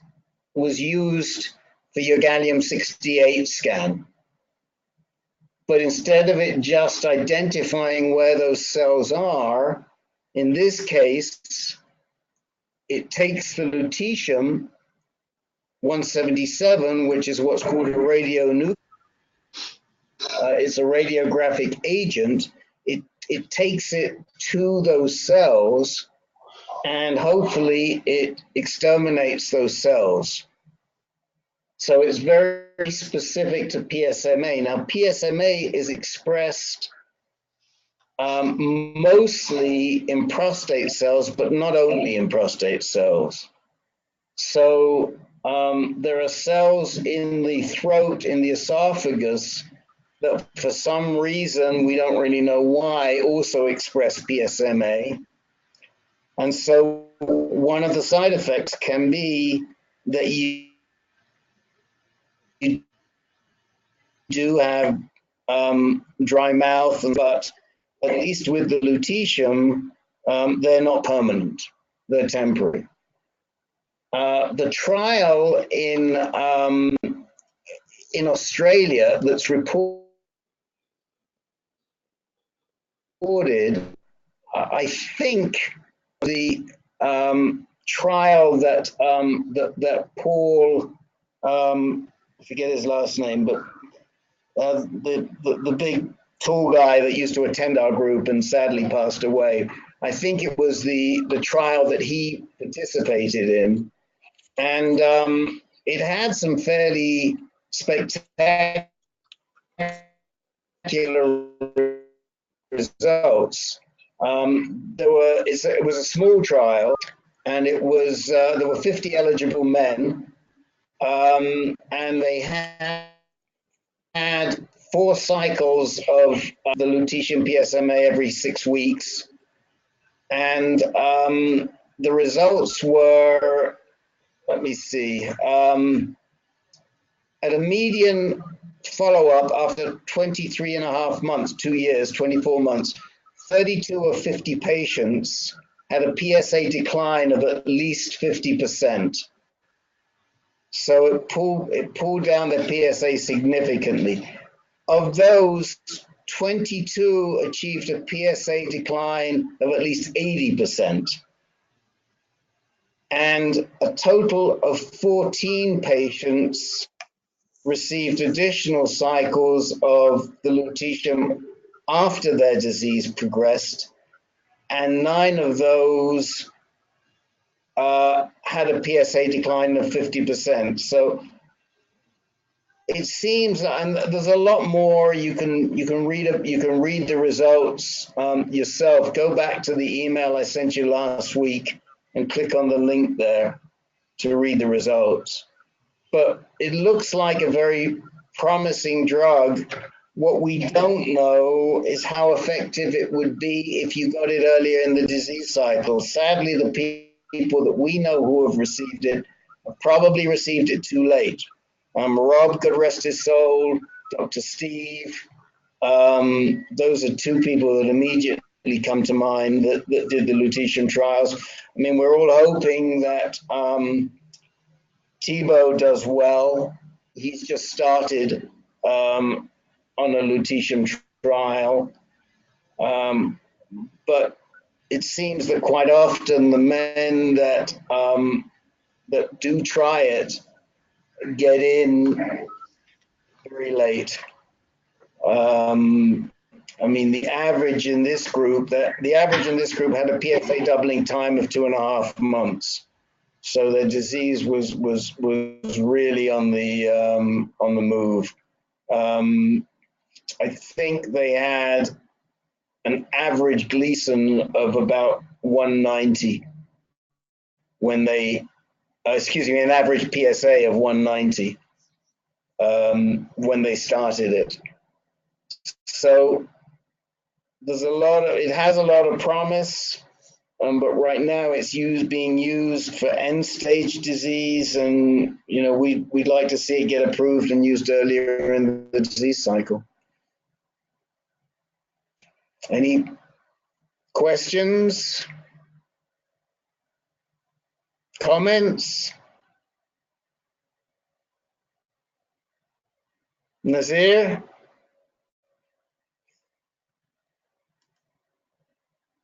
was used for your gallium-68 scan. But instead of it just identifying where those cells are, in this case, it takes the lutetium-177, which is what's called a radionuclide. It's a radiographic agent. It takes it to those cells, and hopefully it exterminates those cells. So it's very specific to PSMA. Now, PSMA is expressed mostly in prostate cells, but not only in prostate cells. So there are cells in the throat, in the esophagus, that for some reason, we don't really know why, also express PSMA. And so one of the side effects can be that you do have dry mouth, but at least with the lutetium, they're not permanent, they're temporary. The trial in Australia that's reported, I think the trial that Paul, I forget his last name, but the big tall guy that used to attend our group and sadly passed away. I think it was the trial that he participated in, and it had some fairly spectacular results. It was a small trial, and it was there were 50 eligible men, and they had 4 cycles of the lutetium PSMA every 6 weeks, and the results were, let me see, at a median follow-up after 23 and a half months, 2 years, 24 months, 32 of 50 patients had a PSA decline of at least 50%. So it pulled down the PSA significantly. Of those, 22 achieved a PSA decline of at least 80%. And a total of 14 patients received additional cycles of the lutetium after their disease progressed, and 9 of those had a PSA decline of 50%. So it seems, and there's a lot more. You can read the results yourself. Go back to the email I sent you last week and click on the link there to read the results. But it looks like a very promising drug. What we don't know is how effective it would be if you got it earlier in the disease cycle. Sadly, the people that we know who have received it have probably received it too late. Rob, God rest his soul, Dr. Steve, those are 2 people that immediately come to mind that did the lutetium trials. I mean, we're all hoping that Thibaut does well. He's just started on a lutetium trial. But it seems that quite often the men that do try it get in very late. I mean, the average in this group had a PSA doubling time of 2.5 months. So their disease was really on the move. I think they had an average Gleason of about 190 when they, an average PSA of 190 when they started it. So it has a lot of promise, but right now it's being used for end stage disease, and we'd like to see it get approved and used earlier in the disease cycle. Any questions? Comments? Nazir?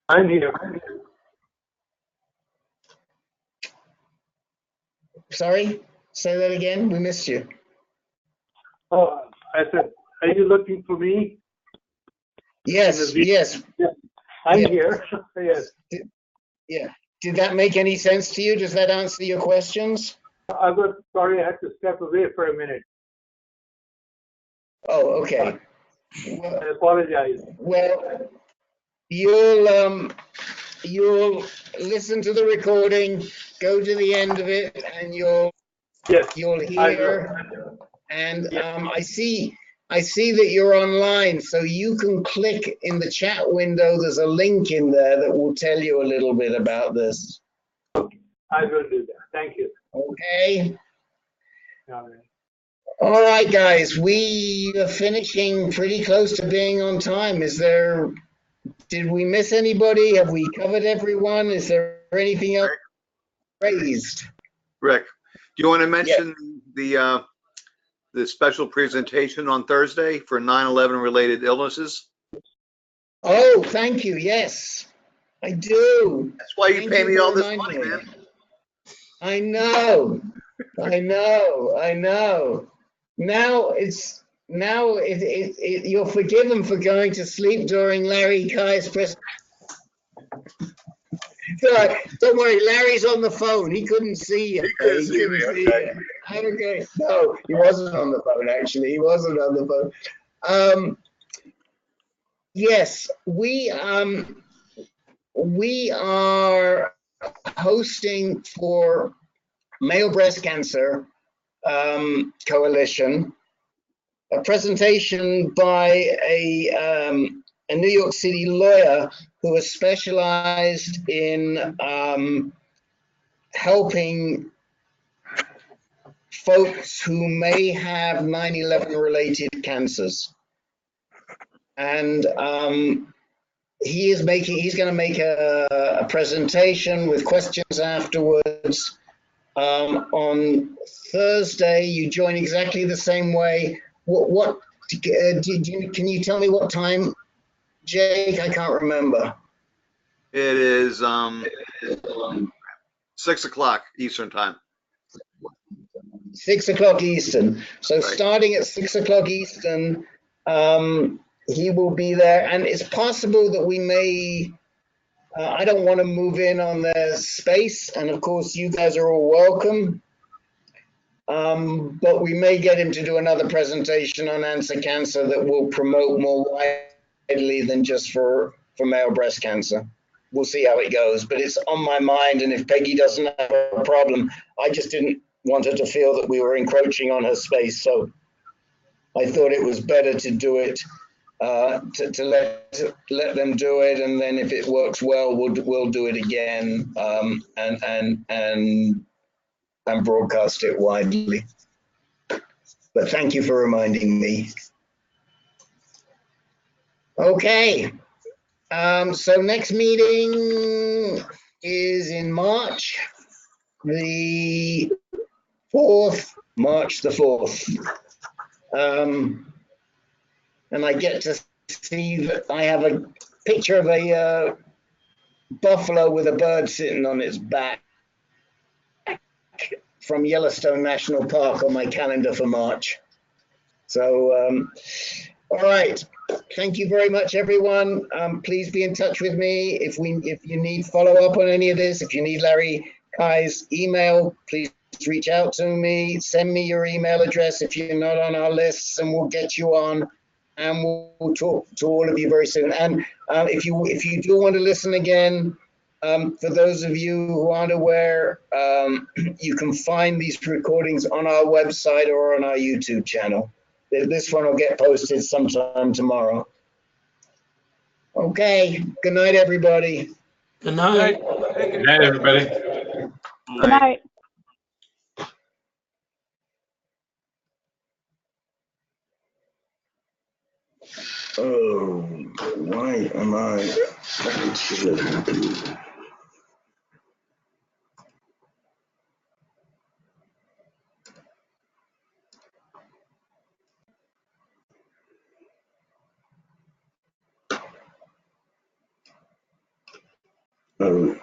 I'm here. Sorry? Say that again. We missed you. Oh, I said, are you looking for me? Yes, yes. I'm here. Yes. Yeah. Did that make any sense to you? Does that answer your questions? Sorry, I had to step away for a minute. Oh, okay. I apologize. Well, you'll listen to the recording, go to the end of it, and you'll hear. And I see that you're online, so you can click in the chat window. There's a link in there that will tell you a little bit about this. I will do that. Thank you. Okay. All right. All right, guys. We are finishing pretty close to being on time. Did we miss anybody? Have we covered everyone? Is there anything else raised? Rick, do you want to mention the special presentation on Thursday for 9/11 related illnesses? Oh, thank you. Yes, I do. That's why you pay me all this money, man. I know. Now you're forgiven for going to sleep during Larry Kai's presentation. Don't worry, Larry's on the phone. He couldn't see you. He couldn't see me. Okay. Okay. No, he wasn't on the phone, actually. He wasn't on the phone. Yes, we are hosting for Male Breast Cancer Coalition a presentation by a New York City lawyer who is specialized in helping folks who may have 9/11 related cancers. And he's going to make a presentation with questions afterwards. On Thursday, you join exactly the same way. Can you tell me what time, Jake? I can't remember. It is 6 o'clock Eastern time. 6 o'clock Eastern. So starting at 6 o'clock Eastern, he will be there, and it's possible that we may. I don't want to move in on their space, and of course, you guys are all welcome. But we may get him to do another presentation on answer cancer that will promote more widely than just for male breast cancer. We'll see how it goes, but it's on my mind. And if Peggy doesn't have a problem, I just didn't want her to feel that we were encroaching on her space. So I thought it was better to do it, to let them do it. And then if it works well, we'll do it again, and broadcast it widely. But thank you for reminding me. Okay. So next meeting is in March, the 4th, March the 4th. And I get to see that I have a picture of a buffalo with a bird sitting on its back from Yellowstone National Park on my calendar for March. So, all right. Thank you very much, everyone. Please be in touch with me if you need follow up on any of this. If you need Larry Kai's email, please reach out to me. Send me your email address if you're not on our lists, and we'll get you on. And we'll talk to all of you very soon. And if you do want to listen again, for those of you who aren't aware, you can find these recordings on our website or on our YouTube channel. This one will get posted sometime tomorrow. Okay. Good night, everybody. Good night. Good night, everybody. Good night. Oh, why am I? Oh.